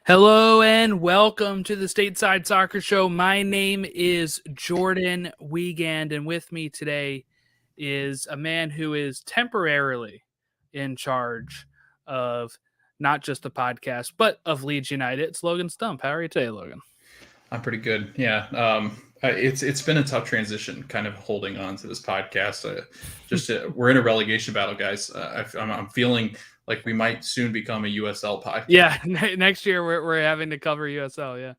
Hello and welcome to the Stateside Soccer Show. My name is Jordan Wiegand, and with me today is a man who is temporarily in charge of not just the podcast, but of Leeds United. It's Logan Stump. How are you today, Logan? I'm pretty good. Yeah. It's been a tough transition, kind of holding on to this podcast. We're in a relegation battle, guys. I'm feeling like we might soon become a USL podcast. Yeah, next year we're having to cover USL. Yeah.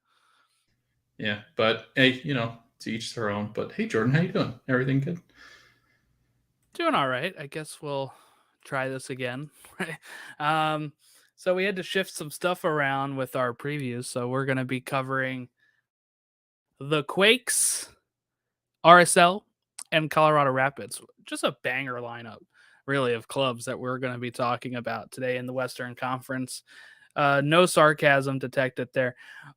Yeah, but hey, to each their own. But hey, Jordan, how you doing? Everything good? Doing all right. I guess we'll try this again. So we had to shift some stuff around with our previews. So we're going to be covering the Quakes, RSL, and Colorado Rapids. Just a banger lineup, really, of clubs that we're going to be talking about today in the Western Conference. No sarcasm detected there.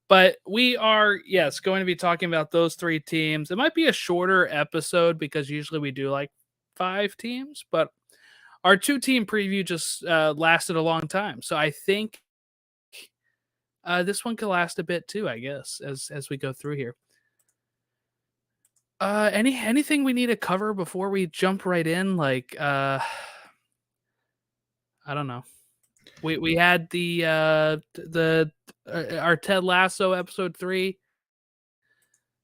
But we are, yes, going to be talking about those three teams. It might be a shorter episode because usually we do like 5 teams, but our 2-team preview just lasted a long time. So I think this one could last a bit too, I guess, as we go through here. Anything we need to cover before we jump right in? Like, I don't know. We had our Ted Lasso episode 3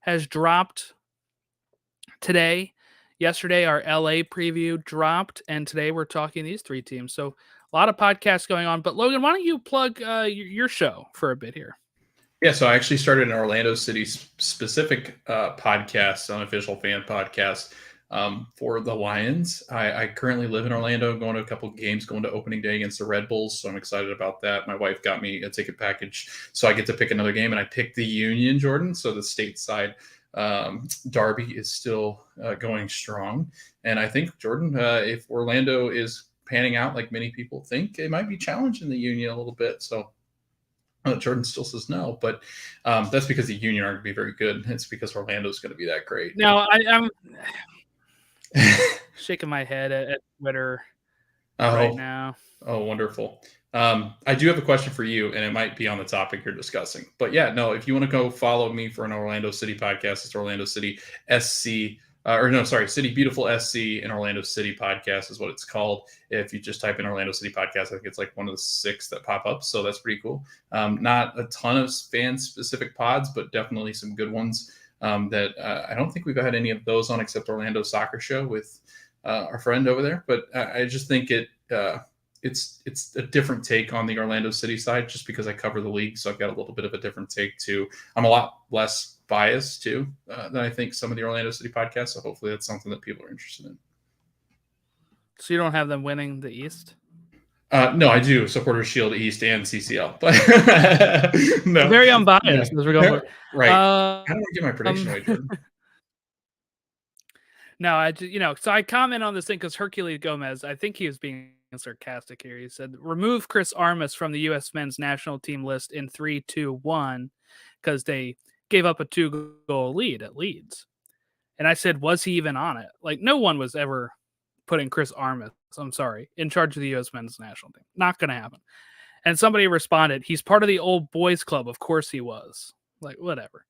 has dropped today. Yesterday, our LA preview dropped, and today we're talking these 3 teams. So a lot of podcasts going on. But Logan, why don't you plug your show for a bit here? Yeah, so I actually started an Orlando City specific podcast, unofficial fan podcast for the Lions. I currently live in Orlando, going to a couple of games, going to opening day against the Red Bulls, so I'm excited about that. My wife got me a ticket package, so I get to pick another game, and I picked the Union, Jordan, so the stateside derby is still going strong. And I think, Jordan, if Orlando is panning out like many people think, it might be challenging the Union a little bit, so Jordan still says no, but that's because the Union aren't going to be very good. It's because Orlando's going to be that great. No, I'm shaking my head at Twitter right now. Oh, wonderful. I do have a question for you, and it might be on the topic you're discussing. But yeah, no, if you want to go follow me for an Orlando City podcast, it's Orlando City SC. City Beautiful SC and Orlando City podcast is what it's called. If you just type in Orlando City podcast, I think it's like one of the 6 that pop up. So that's pretty cool. Not a ton of fan specific pods, but definitely some good ones that I don't think we've had any of those on except Orlando Soccer Show with our friend over there. But I just think it's a different take on the Orlando City side just because I cover the league. So I've got a little bit of a different take too. I'm a lot less biased too than I think some of the Orlando City podcasts. So hopefully that's something that people are interested in. So you don't have them winning the East? No, I do. Supporters Shield East and CCL, but no, very unbiased. As we're going right. I don't want to get my prediction right, Jordan. No, so I comment on this thing because Herculez Gomez, I think he was being sarcastic here. He said, remove Chris Armas from the U.S. men's national team list in 3-2-1 because they gave up a 2-goal lead at Leeds. And I said, was he even on it? Like, no one was ever putting Chris Armas, I'm sorry, in charge of the U.S. men's national team. Not going to happen. And somebody responded, he's part of the old boys club. Of course he was. Like, whatever.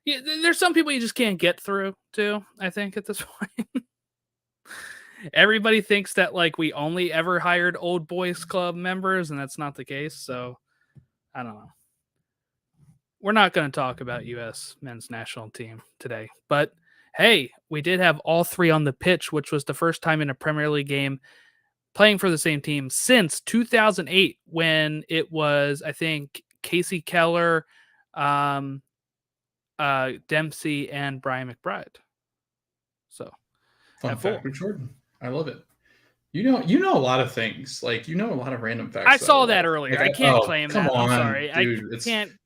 Yeah, there's some people you just can't get through to, I think, at this point. Everybody thinks that, like, we only ever hired old boys club members, and that's not the case. So, I don't know. We're not going to talk about U.S. men's national team today. But, hey, we did have all 3 on the pitch, which was the first time in a Premier League game playing for the same team since 2008 when it was, I think, Casey Keller, Dempsey, and Brian McBride. So, fun fact with Jordan. I love it. You know a lot of things. Like, a lot of random facts. I saw that earlier. Like, I can't claim that. I'm sorry. Dude,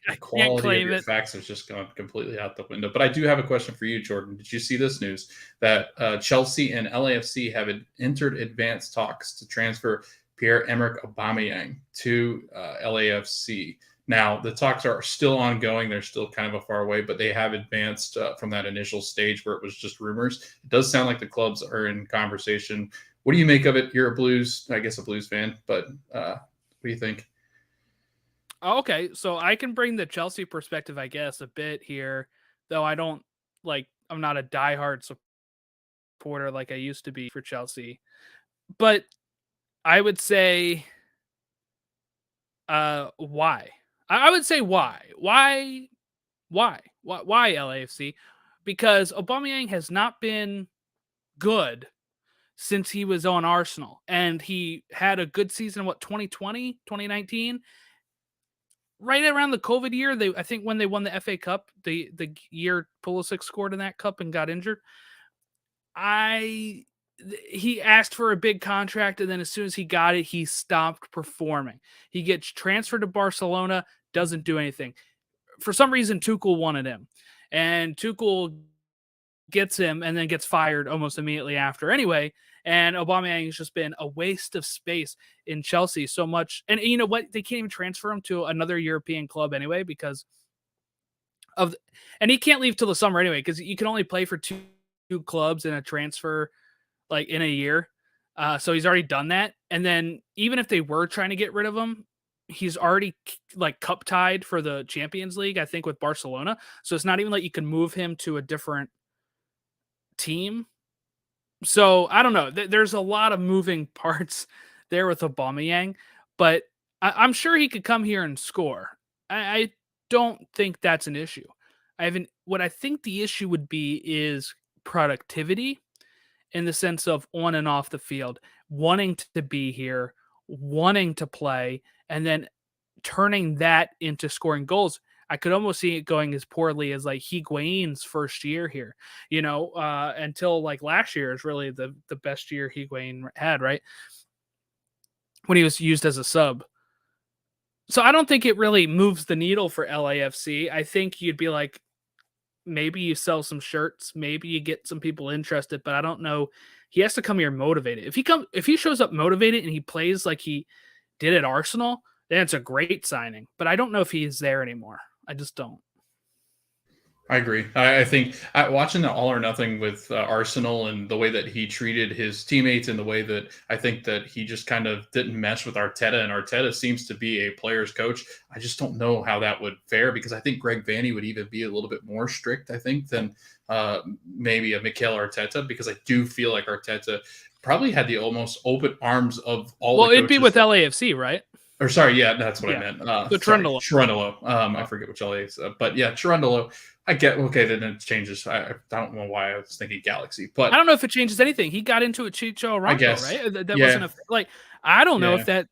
I can't claim it. Facts have just gone completely out the window. But I do have a question for you, Jordan. Did you see this news that Chelsea and LAFC have entered advanced talks to transfer Pierre-Emerick Aubameyang to LAFC? Now, the talks are still ongoing. They're still kind of a far away, but they have advanced from that initial stage where it was just rumors. It does sound like the clubs are in conversation. What do you make of it? You're a Blues fan, but what do you think? Okay, so I can bring the Chelsea perspective, I guess, a bit here, though I don't like. I'm not a diehard supporter like I used to be for Chelsea, but I would say, why? I would say why? Why LAFC? Because Aubameyang has not been good since he was on Arsenal, and he had a good season. What 2020, 2019, right around the COVID year. I think when they won the FA Cup, the year Pulisic scored in that cup and got injured. I He asked for a big contract, and then as soon as he got it, he stopped performing. He gets transferred to Barcelona, doesn't do anything. For some reason, Tuchel wanted him, and Tuchel gets him and then gets fired almost immediately after anyway. And Aubameyang has just been a waste of space in Chelsea so much. And you know what? They can't even transfer him to another European club anyway because of, and he can't leave till the summer anyway because you can only play for two clubs in a transfer like in a year. So he's already done that. And then even if they were trying to get rid of him, he's already like cup tied for the Champions League, I think, with Barcelona. So it's not even like you can move him to a different team. So I don't know. There's a lot of moving parts there with Aubameyang, but I'm sure he could come here and score. I don't think that's an issue. What I think the issue would be is productivity in the sense of on and off the field, wanting to be here, wanting to play, and then turning that into scoring goals. I could almost see it going as poorly as like Higuain's first year here, until like last year is really the best year Higuain had, right? When he was used as a sub. So I don't think it really moves the needle for LAFC. I think you'd be like, maybe you sell some shirts, maybe you get some people interested, but I don't know. He has to come here motivated. If he shows up motivated and he plays like he did at Arsenal, then it's a great signing. But I don't know if he's there anymore. I just don't. I agree. I think watching the All or Nothing with Arsenal and the way that he treated his teammates and the way that I think that he just kind of didn't mesh with Arteta, and Arteta seems to be a player's coach. I just don't know how that would fare because I think Greg Vanney would even be a little bit more strict, I think, than maybe a Mikel Arteta, because I do feel like Arteta probably had the almost open arms of all Well, the it'd be coaches with LAFC, right? or sorry, yeah, that's what I Yeah. meant. So Sorry, Trundle. Chirundolo. I forget which LA is, but yeah, Chirundolo. I get okay. Then it changes. I don't know why I was thinking Galaxy, but I don't know if it changes anything. He got into it Chicho I Arango, guess right? That yeah, wasn't like I don't know if yeah, that.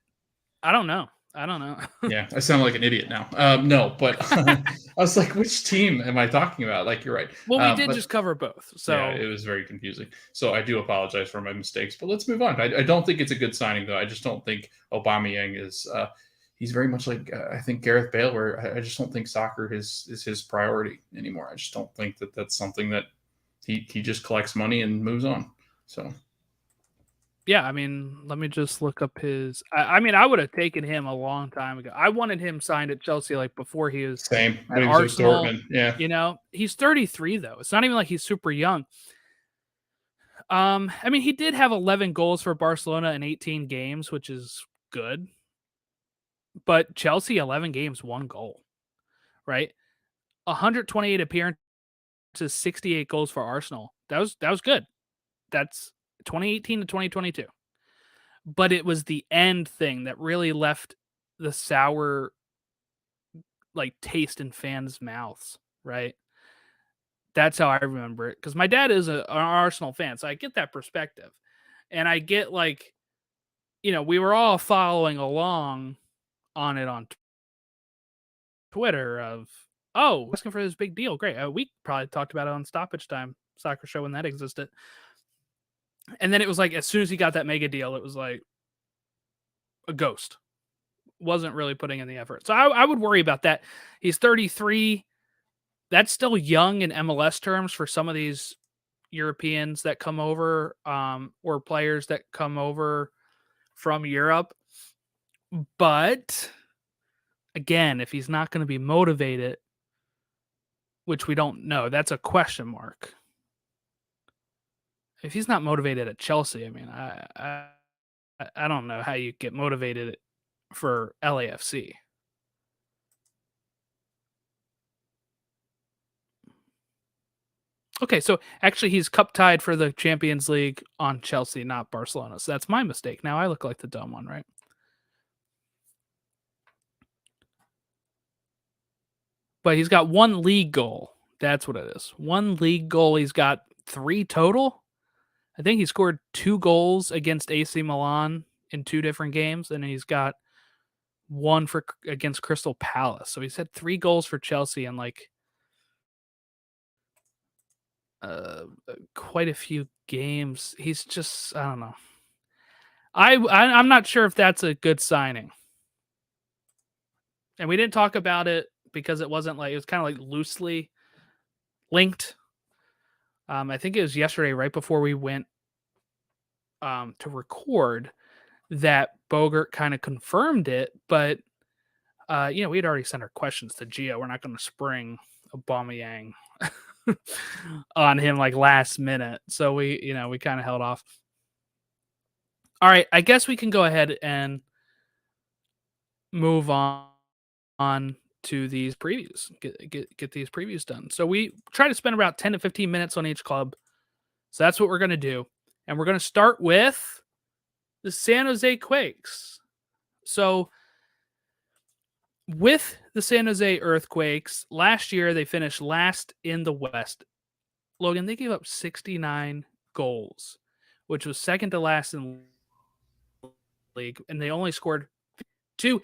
I don't know. I don't know. yeah. I sound like an idiot now. No, but I was like, which team am I talking about? Like, you're right. Well, we did But just cover both, yeah, so it was very confusing. So I do apologize for my mistakes, but let's move on. I don't think it's a good signing, though. I just don't think Aubameyang is. He's very much like I think Gareth Bale, where I just don't think soccer is his priority anymore. I just don't think that that's something that he just collects money and moves on. So yeah. I mean, let me just look up his. I mean, I would have taken him a long time ago. I wanted him signed at Chelsea, like before he was same at when he was with Arsenal. Dortmund. Yeah, He's 33 though. It's not even like he's super young. I mean, he did have 11 goals for Barcelona in 18 games, which is good. But Chelsea, 11 games, 1 goal, right? 128 appearances, 68 goals for Arsenal. That was good. That's 2018 to 2022. But it was the end thing that really left the sour like taste in fans' mouths, right? That's how I remember it. Because my dad is an Arsenal fan, so I get that perspective. And I get like, we were all following along on it on Twitter of, oh, asking for this big deal. Great. We probably talked about it on Stoppage Time soccer show when that existed. And then it was like, as soon as he got that mega deal, it was like a ghost. Wasn't really putting in the effort. So I would worry about that. He's 33. That's still young in MLS terms for some of these Europeans that come over, or players that come over from Europe. But again, if he's not going to be motivated, which we don't know, that's a question mark. If he's not motivated at Chelsea, I mean, I don't know how you get motivated for LAFC. Okay, so actually he's cup tied for the Champions League on Chelsea, not Barcelona. So that's my mistake. Now I look like the dumb one, right? But he's got one league goal. That's what it is. One league goal. He's got 3 total. I think he scored 2 goals against AC Milan in 2 different games, and he's got one for against Crystal Palace. So he's had 3 goals for Chelsea and like quite a few games. He's just, I don't know. I'm not sure if that's a good signing. And we didn't talk about it because it wasn't like, it was kind of like loosely linked. I think it was yesterday, right before we went to record, that Bogart kind of confirmed it. But we had already sent our questions to Gio. We're not going to spring Aubameyang on him like last minute, so we kind of held off. All right, I guess we can go ahead and move on to these previews. Get these previews done. So we try to spend about 10 to 15 minutes on each club. So that's what we're going to do. And we're going to start with the San Jose Quakes. So with the San Jose Earthquakes, last year they finished last in the West. Logan, they gave up 69 goals, which was second to last in the league, and they only scored 2.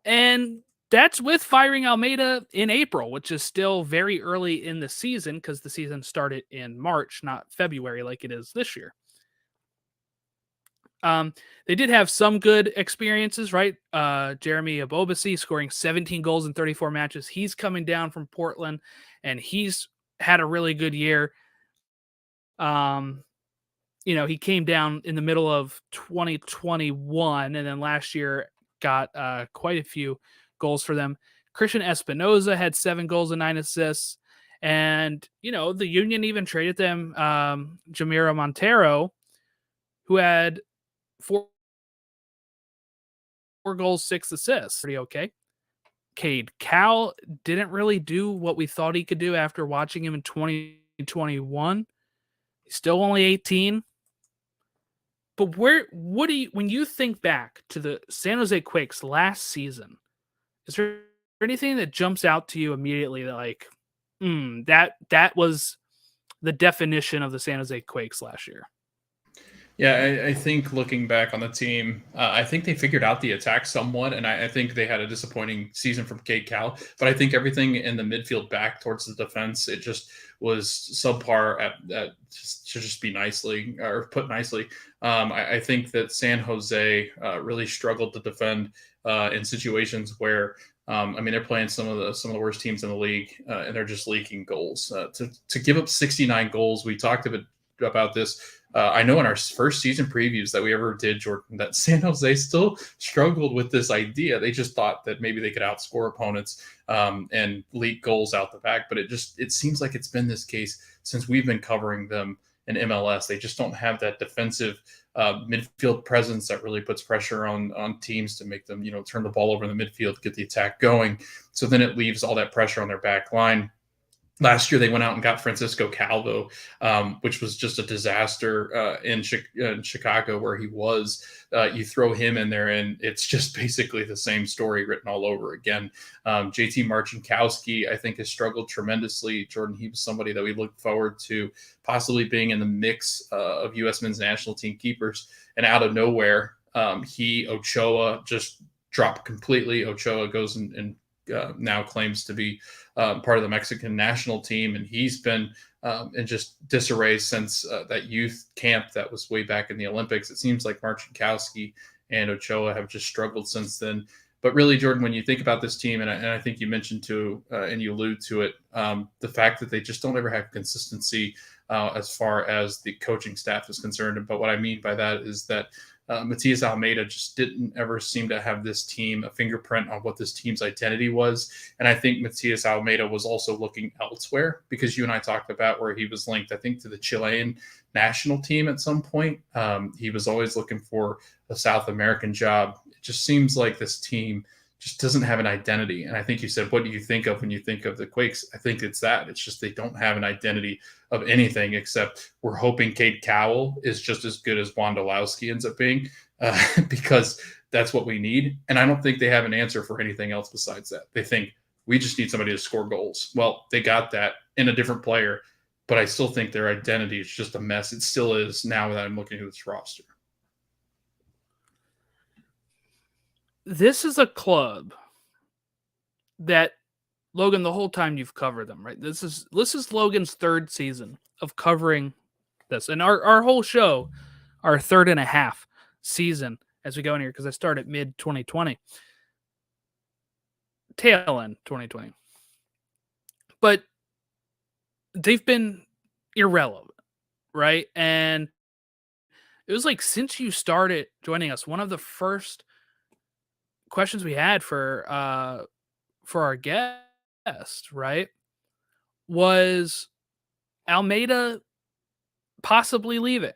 And that's with firing Almeida in April, which is still very early in the season because the season started in March, not February like it is this year. They did have some good experiences, right? Jeremy Abobasi scoring 17 goals in 34 matches. He's coming down from Portland, and he's had a really good year. He came down in the middle of 2021, and then last year got quite a few goals for them. Christian Espinoza had 7 goals and 9 assists. And, the Union even traded them Jamiro Montero, who had 4 goals, 6 assists. Pretty okay. Cade Cal didn't really do what we thought he could do after watching him in 2021. He's still only 18. But when you think back to the San Jose Quakes last season, is there anything that jumps out to you immediately that like, that was the definition of the San Jose Quakes last year? Yeah, I think looking back on the team, I think they figured out the attack somewhat, and I think they had a disappointing season from Cade Cal. But I think everything in the midfield back towards the defense, it just was subpar to just be nicely or put nicely. I think that San Jose really struggled to defend in situations where they're playing some of the worst teams in the league, and they're just leaking goals. To give up 69 goals, we talked about this. I know in our first season previews that we ever did, Jordan, that San Jose still struggled with this idea. They just thought that maybe they could outscore opponents and leak goals out the back. But it seems like it's been this case since we've been covering them in MLS. They just don't have that defensive midfield presence that really puts pressure on teams to make them, turn the ball over in the midfield, get the attack going. So then it leaves all that pressure on their back line. Last year, they went out and got Francisco Calvo, which was just a disaster in Chicago where he was. You throw him in there, and it's just basically the same story written all over again. JT Marcinkowski, I think, has struggled tremendously. Jordan, he was somebody that we looked forward to possibly being in the mix of U.S. men's national team keepers. And out of nowhere, Ochoa just dropped completely. Ochoa goes and now claims to be part of the Mexican national team, and he's been in just disarray since that youth camp that was way back in the Olympics. It seems like Marcinkowski and Ochoa have just struggled since then. But really, Jordan, when you think about this team, and I think you mentioned and you allude to it, the fact that they just don't ever have consistency as far as the coaching staff is concerned. But what I mean by that is that Matias Almeida just didn't ever seem to have this team, a fingerprint on what this team's identity was. And I think Matias Almeida was also looking elsewhere because you and I talked about where he was linked, I think, to the Chilean national team at some point. He was always looking for a South American job. It just seems like this team just doesn't have an identity. And I think you said, what do you think of when you think of the Quakes? I think it's that. It's just they don't have an identity of anything except we're hoping Cade Cowell is just as good as Wondolowski ends up being, because that's what we need. And I don't think they have an answer for anything else besides that. They think we just need somebody to score goals. Well, they got that in a different player, but I still think their identity is just a mess. It still is now that I'm looking at this roster. This is a club that, Logan, the whole time you've covered them, right? This is Logan's third season of covering this. And our whole show, our third and a half season as we go in here, because I started mid 2020. Tail end 2020. But they've been irrelevant, right? And it was like, since you started joining us, one of the first questions we had for our guest, right, was Almeida possibly leaving.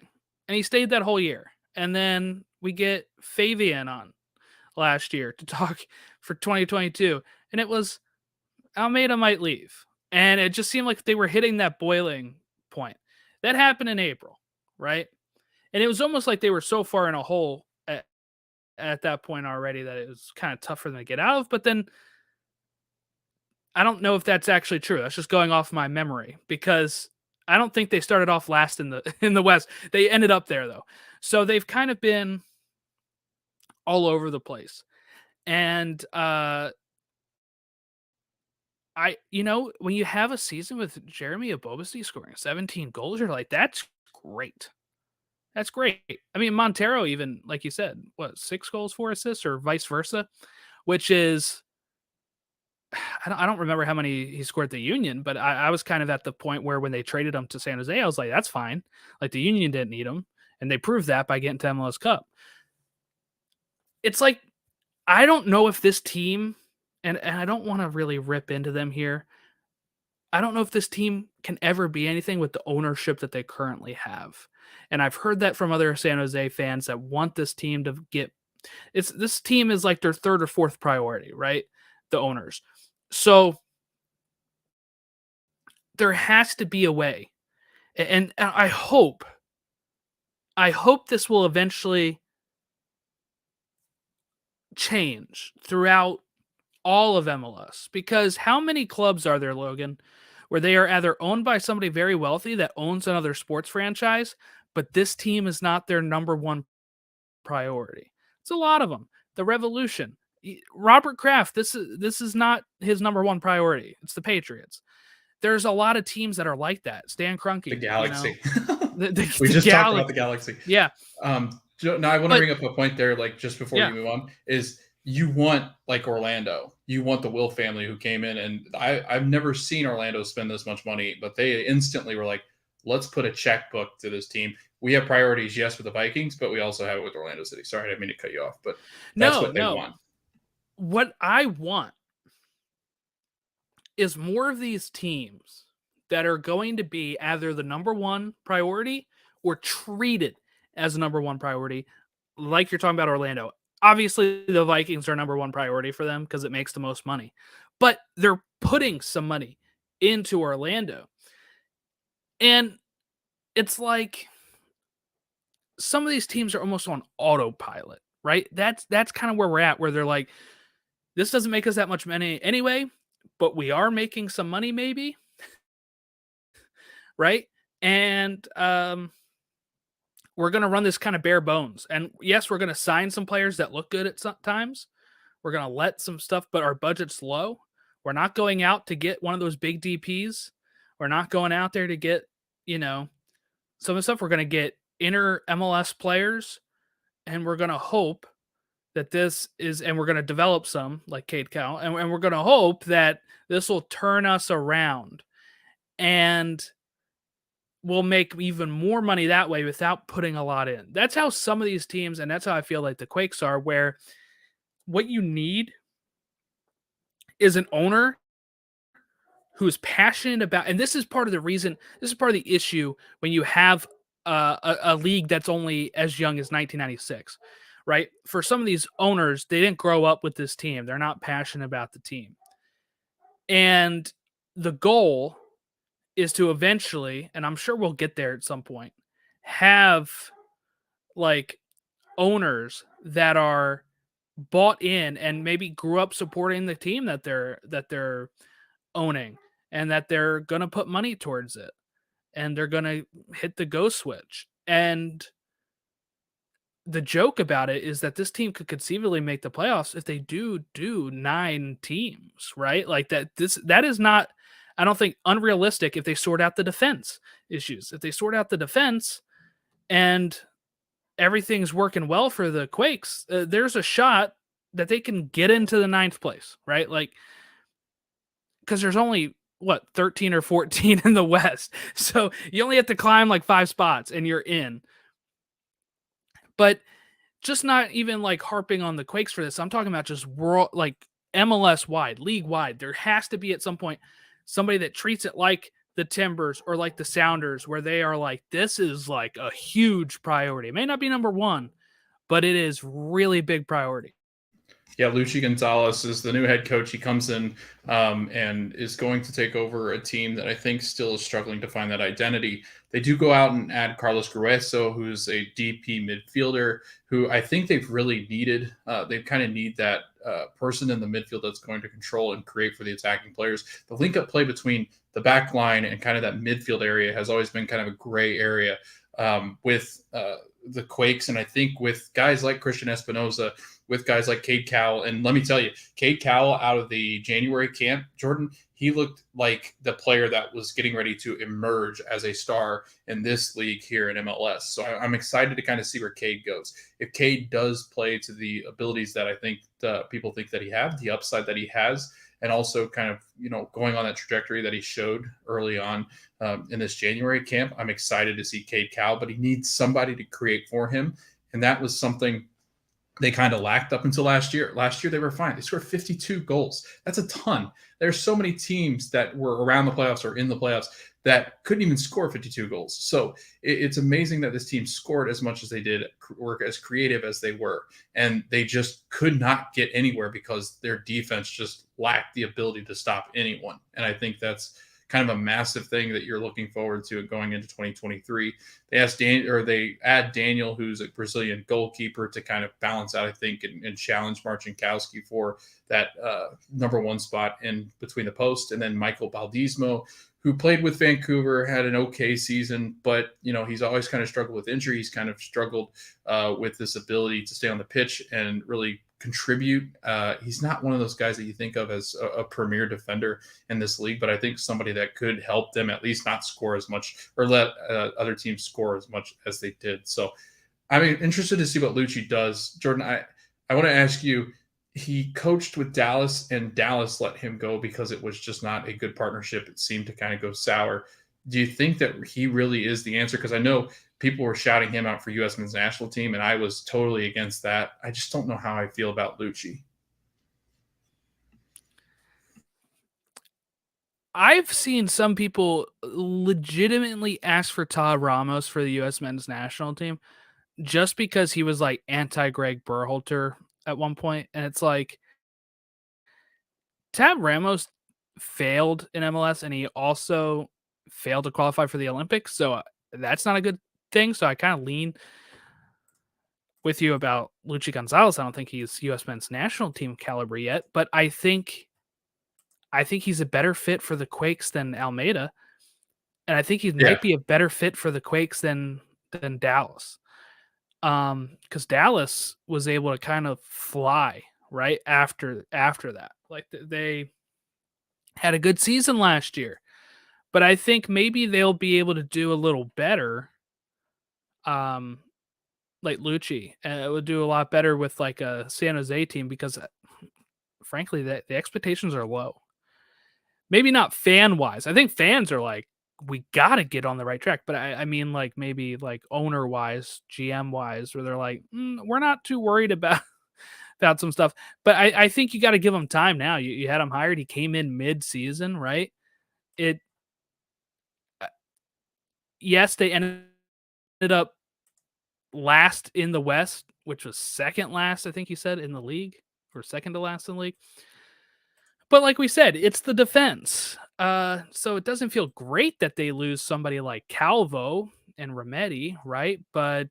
And he stayed that whole year. And then we get Fabian on last year to talk for 2022. And it was Almeida might leave. And it just seemed like they were hitting that boiling point. That happened in April, right? And it was almost like they were so far in a hole at that point already that it was kind of tough for them to get out of. But then I don't know if that's actually true. That's just going off my memory, because I don't think they started off last in the West. They ended up there though. So they've kind of been all over the place. And when you have a season with Jeremy Ebobisse scoring 17 goals, you're like, that's great. That's great. I mean, Montero, even like you said, 6 goals, 4 assists, or vice versa, which is, I don't remember how many he scored at the Union, but I was kind of at the point where when they traded him to San Jose, I was like, that's fine. Like, the Union didn't need him, and they proved that by getting to MLS Cup. It's like, I don't know if this team, and I don't want to really rip into them here, I don't know if this team can ever be anything with the ownership that they currently have. And I've heard that from other San Jose fans that want this team to get, this team is like their third or fourth priority, right? The owners. So there has to be a way. And I hope this will eventually change throughout all of MLS, because how many clubs are there, Logan, where they are either owned by somebody very wealthy that owns another sports franchise, but this team is not their number one priority? It's a lot of them. The Revolution, Robert Kraft, this is not his number one priority. It's the Patriots. There's a lot of teams that are like that. Stan Kroenke, The Galaxy. We just talked about the Galaxy. Yeah. Now I want to bring up a point there, like, just before you move on, is you want, like, Orlando. You want the Will family who came in, and I've never seen Orlando spend this much money, but they instantly were like, let's put a checkbook to this team. We have priorities, yes, with the Vikings, but we also have it with Orlando City. Sorry, I didn't mean to cut you off, but that's what they want. What I want is more of these teams that are going to be either the number one priority or treated as a number one priority, like you're talking about Orlando. Obviously, the Vikings are number one priority for them because it makes the most money. But they're putting some money into Orlando. And it's like some of these teams are almost on autopilot, right? That's kind of where we're at, where they're like, this doesn't make us that much money anyway, but we are making some money maybe, right? And we're going to run this kind of bare bones. And yes, we're going to sign some players that look good at some times. We're going to let some stuff, but our budget's low. We're not going out to get one of those big DPs. We're not going out there to get, some of the stuff. We're going to get inner MLS players, and we're going to hope that and we're going to develop some like Cade Cowell, and we're going to hope that this will turn us around, and we'll make even more money that way without putting a lot in. That's how some of these teams, and that's how I feel like the Quakes are, where what you need is an owner who's passionate about, and this is part of the reason, this is part of the issue when you have a league that's only as young as 1996, right? For some of these owners, they didn't grow up with this team. They're not passionate about the team. And the goal is to eventually, and I'm sure we'll get there at some point, have like owners that are bought in and maybe grew up supporting the team that they're owning, and that they're going to put money towards it, and they're going to hit the go switch. And the joke about it is that this team could conceivably make the playoffs if they do 9 teams, right? Like that is not, I don't think, unrealistic if they sort out the defense issues. If they sort out the defense and everything's working well for the Quakes, there's a shot that they can get into the 9th place, right? Like, because there's only what 13 or 14 in the West, so you only have to climb like 5 spots and you're in. But just not even like harping on the Quakes for this. I'm talking about just world, like MLS wide, league wide. There has to be at some point somebody that treats it like the Timbers or like the Sounders, where they are like, this is like a huge priority. It may not be number one, but it is really big priority. Yeah, Luchi Gonzalez is the new head coach. He comes in and is going to take over a team that I think still is struggling to find that identity. They do go out and add Carlos Grueso, who's a DP midfielder, who I think they've really needed. They kind of need that person in the midfield that's going to control and create for the attacking players. The link-up play between the back line and kind of that midfield area has always been kind of a gray area with the Quakes. And I think with guys like Christian Espinoza, with guys like Cade Cowell. And let me tell you, Cade Cowell out of the January camp, Jordan, he looked like the player that was getting ready to emerge as a star in this league here in MLS. So I'm excited to kind of see where Cade goes. If Cade does play to the abilities that I think people think that he has, the upside that he has, and also kind of, going on that trajectory that he showed early on in this January camp, I'm excited to see Cade Cowell, but he needs somebody to create for him. And that was something they kind of lacked up until last year. Last year, they were fine. They scored 52 goals. That's a ton. There's so many teams that were around the playoffs or in the playoffs that couldn't even score 52 goals. So it's amazing that this team scored as much as they did, work as creative as they were. And they just could not get anywhere because their defense just lacked the ability to stop anyone. And I think that's kind of a massive thing that you're looking forward to going into 2023. They add Daniel, who's a Brazilian goalkeeper, to kind of balance out, I think, and challenge Marcinkowski for that number one spot in between the post. And then Michael Baldismo, who played with Vancouver, had an okay season, but he's always kind of struggled with injury. He's kind of struggled with this ability to stay on the pitch and really contribute. He's not one of those guys that you think of as a premier defender in this league, but I think somebody that could help them at least not score as much or let other teams score as much as they did. So I'm interested to see what Lucci does. Jordan, I want to ask you, he coached with Dallas and Dallas let him go because it was just not a good partnership. It seemed to kind of go sour. Do you think that he really is the answer? Because I know people were shouting him out for U.S. men's national team, and I was totally against that. I just don't know how I feel about Lucci. I've seen some people legitimately ask for Todd Ramos for the U.S. men's national team just because he was like anti-Greg Berhalter at one point. And it's like, Tab Ramos failed in MLS, and he also failed to qualify for the Olympics. So that's not a good thing. So I kind of lean with you about Luchi Gonzalez. I don't think he's U.S. men's national team caliber yet, but I think he's a better fit for the Quakes than Almeida, and I think he might be a better fit for the Quakes than Dallas, because Dallas was able to kind of fly right after that. Like they had a good season last year, but I think maybe they'll be able to do a little better. Like Lucci, and it would do a lot better with like a San Jose team because, frankly, the expectations are low. Maybe not fan wise. I think fans are like, we got to get on the right track. But I mean, like maybe like owner wise, GM wise, where they're like, we're not too worried about some stuff. But I think you got to give him time now. You had him hired. He came in mid season, right? Yes, they ended up last in the West which was second last, I think you said, in the league, or second to last in the league. But like we said, it's the defense. So it doesn't feel great that they lose somebody like Calvo and Remedi, right? But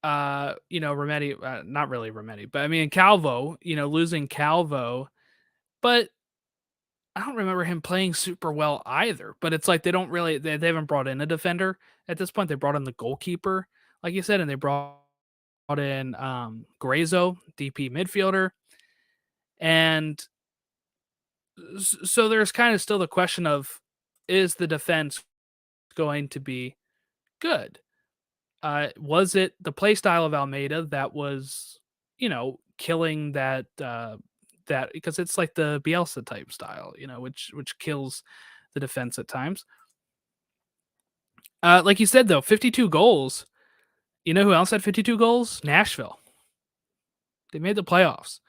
Remedi, not really Remedi, but I mean Calvo, losing Calvo, but I don't remember him playing super well either. But it's like they haven't brought in a defender at this point. They brought in the goalkeeper, like you said, and they brought in Grazo, DP midfielder. And so there's kind of still the question of, is the defense going to be good? Was it the play style of Almeida that was, killing that because it's like the Bielsa type style, which kills the defense at times. Like you said though, 52 goals. You know who else had 52 goals? Nashville. They made the playoffs.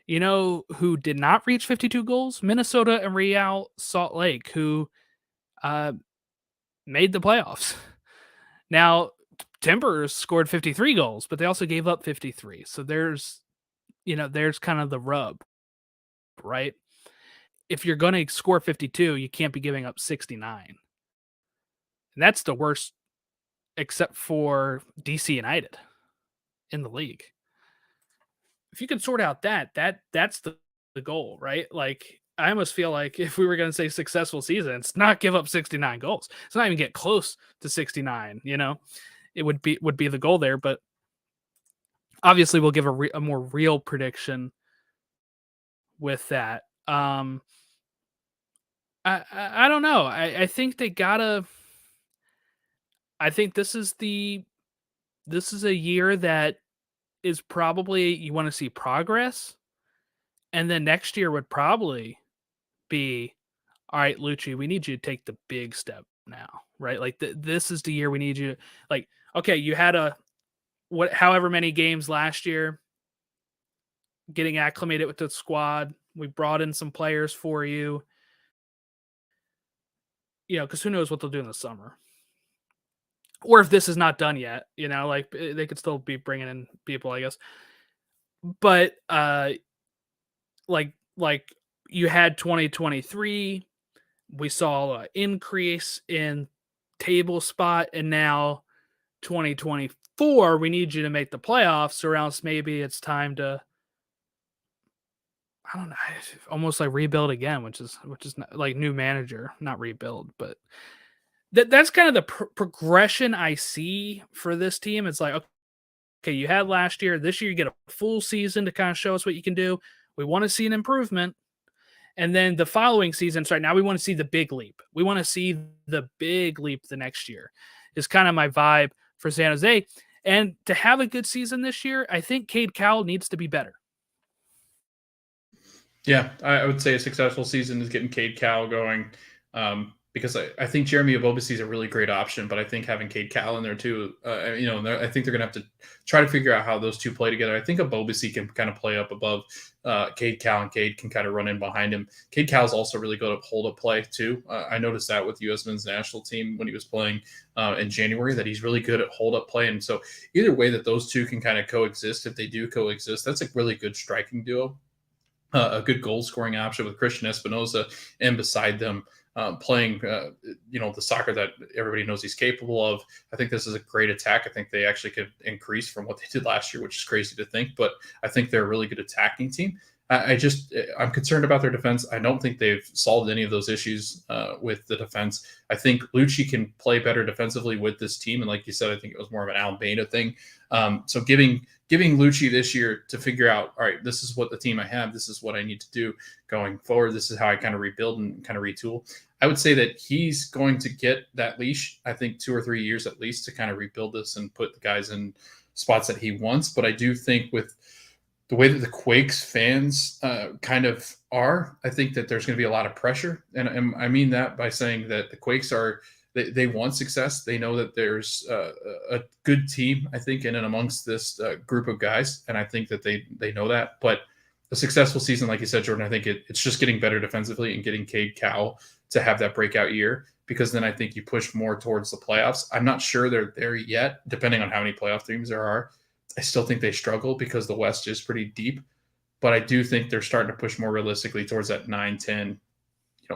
You know who did not reach 52 goals? Minnesota and Real Salt Lake, who made the playoffs. Now, Timbers scored 53 goals, but they also gave up 53. So there's kind of the rub, right? If you're going to score 52, you can't be giving up 69. And that's the worst, except for DC United in the league. If you can sort out that's the goal, right? Like, I almost feel like if we were going to say successful season, it's not give up 69 goals. It's not even get close to 69. It would be the goal there, but obviously we'll give a more real prediction with that. I don't know. I think they gotta. I think this is a year that is probably, you want to see progress, and then next year would probably be, all right, Lucci, we need you to take the big step now, right? Like this is the year we need you. Like, okay, you had however many games last year, getting acclimated with the squad. We brought in some players for you, because who knows what they'll do in the summer. Or if this is not done yet, like they could still be bringing in people, I guess. But like you had 2023, we saw an increase in table spot, and now 2024, we need you to make the playoffs, or else maybe it's time to, I don't know, almost like rebuild again, which is not, like, new manager, not rebuild, but that's kind of the progression I see for this team. It's like, okay, you had last year, this year you get a full season to kind of show us what you can do. We want to see an improvement. And then the following season, sorry, now we want to see the big leap. We want to see the big leap the next year, is kind of my vibe for San Jose. And to have a good season this year, I think Cade Cowell needs to be better. Yeah, I would say a successful season is getting Cade Cowell going, because I think Jeremy Ebobisse is a really great option, but I think having Cade Cowell in there too, I think they're going to have to try to figure out how those two play together. I think Ebobisse can kind of play up above Cade Cowell, and Cade can kind of run in behind him. Cade Cowell's also really good at hold-up play too. I noticed that with U.S. men's national team when he was playing in January, that he's really good at hold-up play. And so either way that those two can kind of coexist, if they do coexist, that's a really good striking duo. A good goal scoring option with Christian Espinoza, and beside them playing, the soccer that everybody knows he's capable of. I think this is a great attack. I think they actually could increase from what they did last year, which is crazy to think, but I think they're a really good attacking team. I'm concerned about their defense. I don't think they've solved any of those issues with the defense. I think Lucci can play better defensively with this team. And like you said, I think it was more of an Almeida thing. So giving Lucci this year to figure out, all right, this is what the team I have, this is what I need to do going forward, this is how I kind of rebuild and kind of retool. I would say that he's going to get that leash, I think 2 or 3 years at least, to kind of rebuild this and put the guys in spots that he wants. But I do think with the way that the Quakes fans kind of are, I think that there's going to be a lot of pressure. And I mean that by saying that the Quakes they want success. They know that there's a good team, I think, in and amongst this group of guys. And I think that they know that. But a successful season, like you said, Jordan, I think it's just getting better defensively and getting Cade Cowell to have that breakout year. because then I think you push more towards the playoffs. I'm not sure they're there yet, depending on how many playoff teams there are. I still think they struggle because the West is pretty deep, but I do think they're starting to push more realistically towards that 9, 10,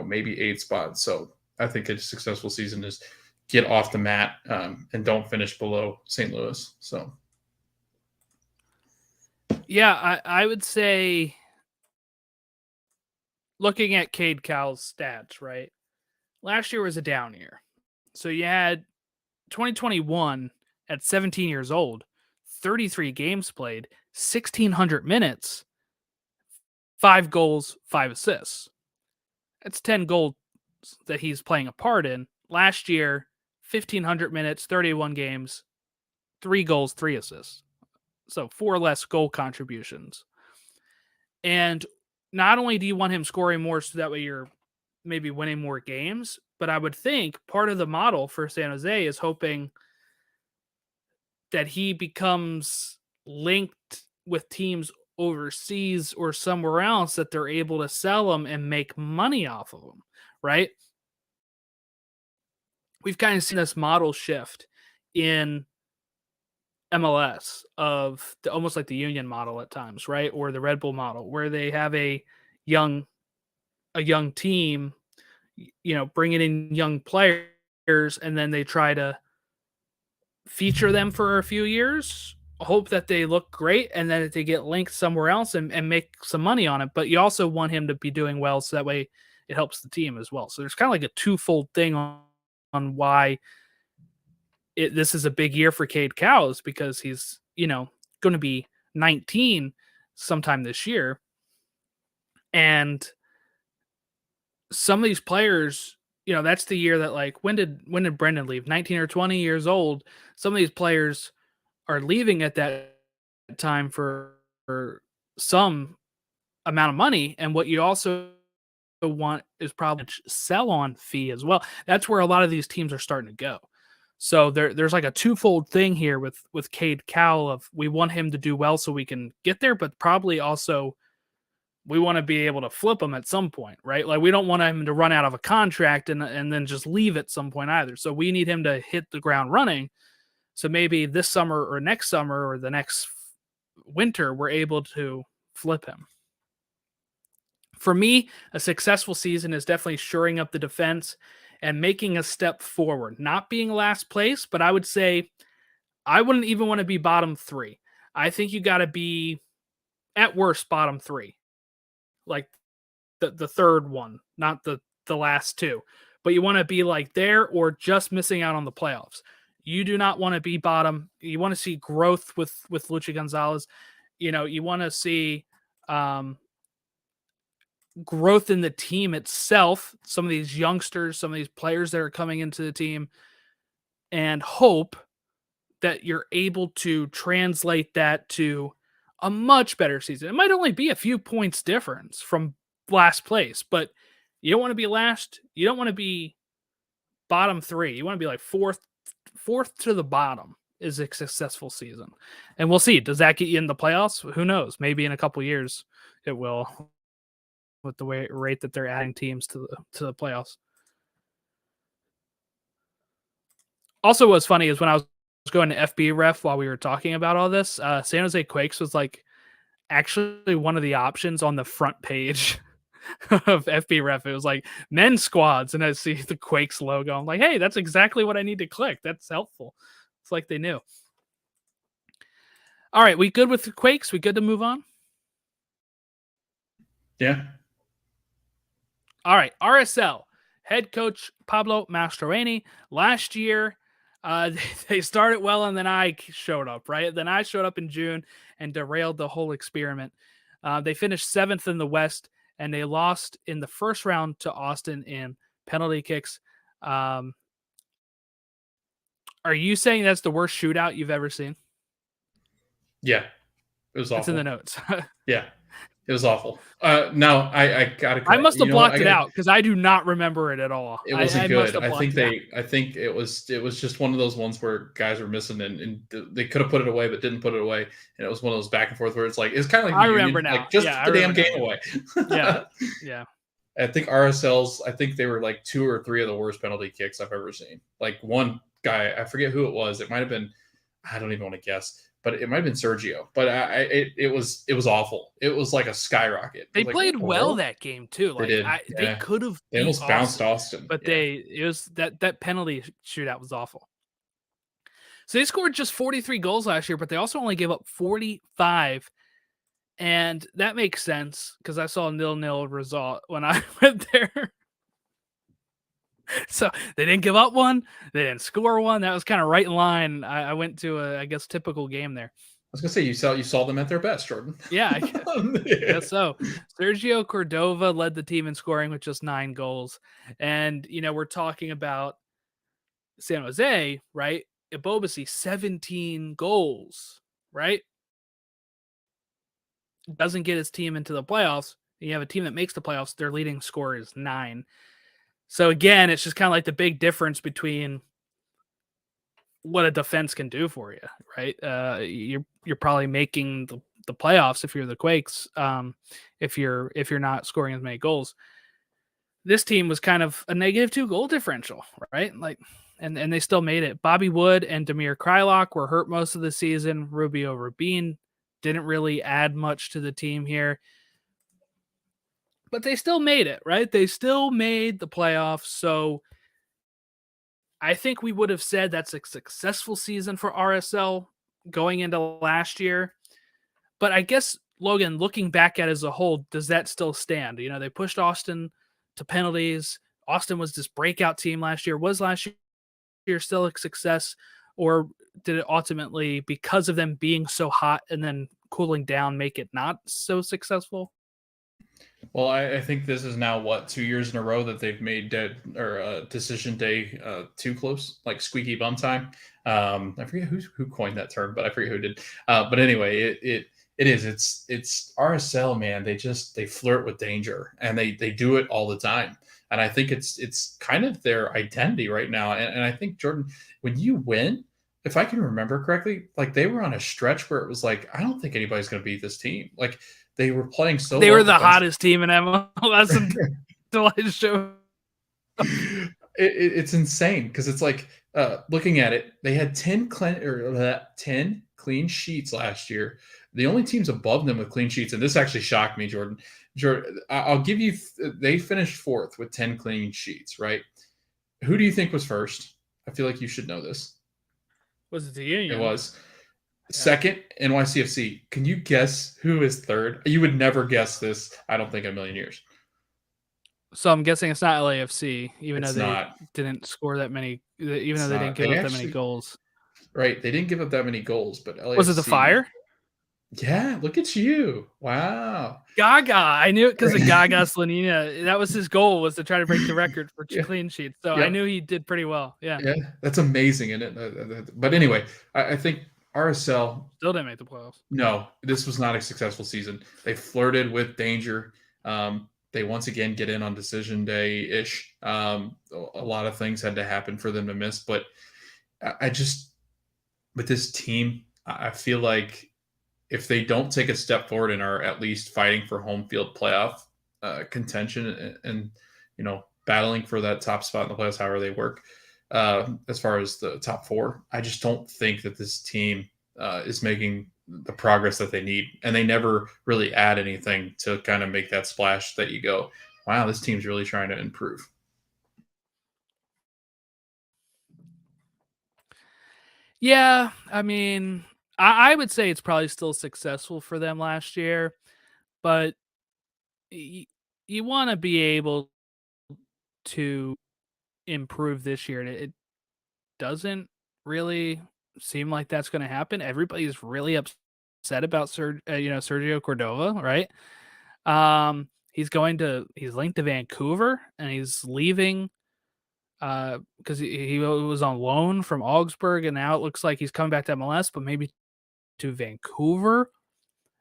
maybe 8 spot. So I think a successful season is get off the mat and don't finish below St. Louis. So, yeah, I would say, looking at Cade Cowell's stats, right? Last year was a down year. So you had 2021 at 17 years old, 33 games played, 1,600 minutes, 5 goals, 5 assists. That's 10 goals that he's playing a part in. Last year, 1,500 minutes, 31 games, 3 goals, 3 assists. So 4 less goal contributions. And not only do you want him scoring more so that way you're maybe winning more games, but I would think part of the model for San Jose is hoping that he becomes linked with teams overseas or somewhere else that they're able to sell him and make money off of him, right? We've kind of seen this model shift in MLS of almost like the Union model at times, right? Or the Red Bull model, where they have a young team, bringing in young players, and then they try to feature them for a few years, hope that they look great, and then they get linked somewhere else and make some money on it. But you also want him to be doing well, so that way it helps the team as well. So there's kind of like a twofold thing on why this is a big year for Cade Cowell, because he's, going to be 19 sometime this year. And some of these players, that's the year that, like, when did Brendan leave? 19 or 20 years old. Some of these players are leaving at that time for some amount of money. And what you also want is probably sell on fee as well. That's where a lot of these teams are starting to go. So there's like a twofold thing here with Cade Cowell of, we want him to do well so we can get there, but probably also we want to be able to flip him at some point, right? Like, we don't want him to run out of a contract and then just leave at some point either. So we need him to hit the ground running. So maybe this summer or next summer or the next winter, we're able to flip him. For me, a successful season is definitely shoring up the defense and making a step forward, not being last place, but I would say I wouldn't even want to be bottom 3. I think you got to be at worst bottom 3, like the third one, not the last 2, but you want to be like there or just missing out on the playoffs. You do not want to be bottom. You want to see growth with Lucha Gonzalez. You want to see growth in the team itself, some of these youngsters, some of these players that are coming into the team, and hope that you're able to translate that to a much better season. It might only be a few points difference from last place, but you don't want to be last. You don't want to be bottom 3. You want to be like fourth to the bottom is a successful season. And we'll see. Does that get you in the playoffs? Who knows? Maybe in a couple years it will, with the rate that they're adding teams to the playoffs. Also, what's funny is when I was going to FB Ref while we were talking about all this, San Jose Quakes was like actually one of the options on the front page of FB Ref. It was like men's squads, and I see the Quakes logo. I'm like, hey, that's exactly what I need to click. That's helpful. It's like they knew. All right, we good with the Quakes? We good to move on? Yeah. All right, RSL head coach Pablo Mastroeni. Last year, they started well, and then I showed up, right? Then I showed up in June and derailed the whole experiment. They finished 7th in the West, and they lost in the first round to Austin in penalty kicks. Are you saying that's the worst shootout you've ever seen? Yeah. It was awful. It's in the notes. Yeah. It was awful. No, I gotta. I must have blocked it out because I do not remember it at all. It wasn't good. I think it was just one of those ones where guys were missing and they could have put it away but didn't put it away. And it was one of those back and forth where it's kind of like I remember now. Like, just put the damn game away. Yeah. I think RSL's. I think they were like 2 or 3 of the worst penalty kicks I've ever seen. Like one guy, I forget who it was. It might have been. I don't even want to guess, but it might have been Sergio. But it was awful. It was like a skyrocket. I They was like, what played the well world? that game too. They Like did. they Yeah. could have They beat almost bounced Austin, Austin. but Yeah. it was that penalty shootout was awful. So they scored just 43 goals last year, but they also only gave up 45. And that makes sense because I saw a 0-0 result when I went there. So they didn't give up one. They didn't score one. That was kind of right in line. I went to a, I guess, typical game there. I was gonna say you saw them at their best, Jordan. Yeah, I guess so. Sergio Cordova led the team in scoring with just 9 goals. And, we're talking about San Jose, right? Ebobisse, 17 goals, right? Doesn't get his team into the playoffs. You have a team that makes the playoffs. Their leading scorer is 9. So again, it's just kind of like the big difference between what a defense can do for you, right? You're probably making the playoffs if you're the Quakes. If you're not scoring as many goals, this team was kind of a -2 goal differential, right? Like, and they still made it. Bobby Wood and Damir Kreilach were hurt most of the season. Rubio Rubin didn't really add much to the team here, but they still made it, right? They still made the playoffs. So I think we would have said that's a successful season for RSL going into last year. But I guess, Logan, looking back at it as a whole, does that still stand? They pushed Austin to penalties. Austin was this breakout team last year. Was last year still a success? Or did it ultimately, because of them being so hot and then cooling down, make it not so successful? Well, I think this is now 2 years in a row that they've made decision day too close, like squeaky bum time. I forget who coined that term, but I forget who did. But anyway, it's RSL, man. They flirt with danger, and they do it all the time. And I think it's kind of their identity right now. And I think, Jordan, when you win, if I can remember correctly, like they were on a stretch where it was like, I don't think anybody's going to beat this team. Like they were playing so They well were the defensively. hottest team in MLS until I showed. It's insane because it's like looking at it, they had 10 clean sheets last year. The only teams above them with clean sheets, and this actually shocked me, Jordan. I'll give you. They finished 4th with 10 clean sheets, right? Who do you think was first? I feel like you should know this. Was it the Union? It was. Second, NYCFC. Can you guess who is third? You would never guess this, I don't think, in a million years. So I'm guessing it's not LAFC, even It's though they not. didn't score that many, even though they didn't Not. give They up that many actually, goals. right? They didn't give up that many goals, but Was it the LAFC. Fire? Yeah, look at you! Wow. Gaga. I knew it because of Gaga Slanina. That was his goal, was to try to break the record for Yeah. clean sheets. So I Yep. knew he did pretty well. Yeah. Yeah, that's amazing, isn't it? But anyway, I think RSL. Still didn't make the playoffs. No, this was not a successful season. They flirted with danger. They once again get in on decision day ish. A lot of things had to happen for them to miss, but I just, with this team, I feel like if they don't take a step forward and are at least fighting for home field playoff contention and battling for that top spot in the playoffs, however they work, as far as the top 4, I just don't think that this team is making the progress that they need, and they never really add anything to kind of make that splash that you go, wow, this team's really trying to improve. Yeah, I mean, I would say it's probably still successful for them last year, but you want to be able to improve this year, and it doesn't really seem like that's going to happen. Everybody's really upset about Sergio Cordova, right? He's linked to Vancouver, and he's leaving because he was on loan from Augsburg, and now it looks like he's coming back to MLS, but maybe to Vancouver.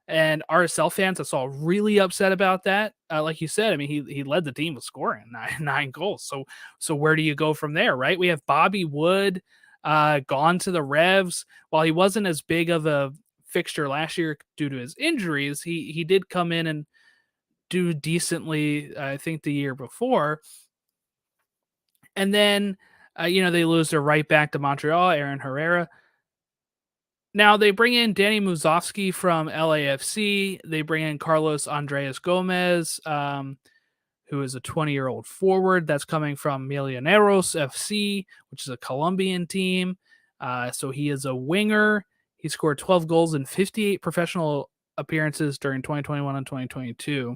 And RSL fans, I saw, really upset about that. Like you said, I mean, he led the team with scoring nine goals. So where do you go from there, right? We have Bobby Wood gone to the Revs. While he wasn't as big of a fixture last year due to his injuries, he did come in and do decently, I think, the year before. And then, they lose their right back to Montreal, Aaron Herrera. Now they bring in Danny Muzovsky from LAFC. They bring in Carlos Andreas Gomez, who is a 20-year-old forward that's coming from Millonarios FC, which is a Colombian team. So he is a winger. He scored 12 goals in 58 professional appearances during 2021 and 2022.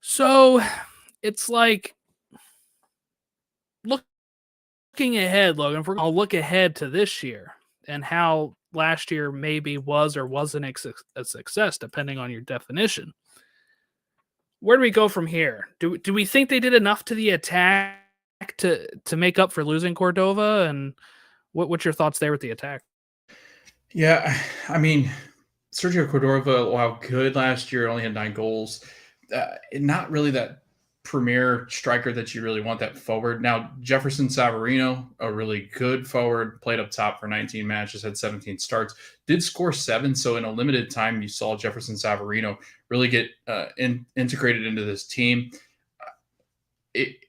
So it's like, looking ahead, Logan, if we're going to look ahead to this year and how last year maybe was or wasn't a success, depending on your definition, where do we go from here? Do we think they did enough to the attack to make up for losing Cordova? And what's your thoughts there with the attack? Yeah, I mean, Sergio Cordova, while good last year, only had 9 goals. Not really that premier striker that you really want that forward. Now, Jefferson Savarino, a really good forward, played up top for 19 matches, had 17 starts, did score 7. So in a limited time, you saw Jefferson Savarino really get integrated into this team.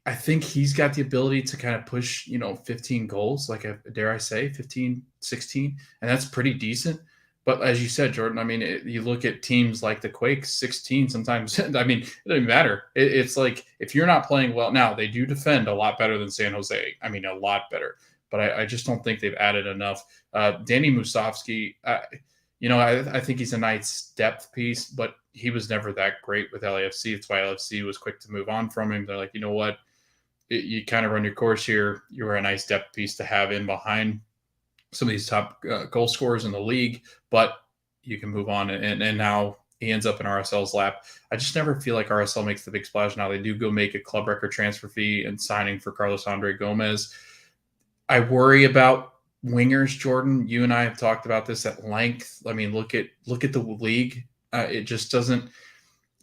I think he's got the ability to kind of push, 15 goals, dare I say 15, 16, and that's pretty decent. But as you said, Jordan, I mean, you look at teams like the Quakes, 16 sometimes. I mean, it doesn't matter. It's like if you're not playing well, now they do defend a lot better than San Jose. I mean, a lot better. But I just don't think they've added enough. Danny Musovsky, I think he's a nice depth piece, but he was never that great with LAFC. That's why LAFC was quick to move on from him. They're like, you know what? You kind of run your course here. You were a nice depth piece to have in behind some of these top goal scorers in the league, but you can move on. And now he ends up in RSL's lap. I just never feel like RSL makes the big splash. Now they do go make a club record transfer fee and signing for Carlos Andre Gomez. I worry about wingers, Jordan. You and I have talked about this at length. I mean, look at the league. It just doesn't.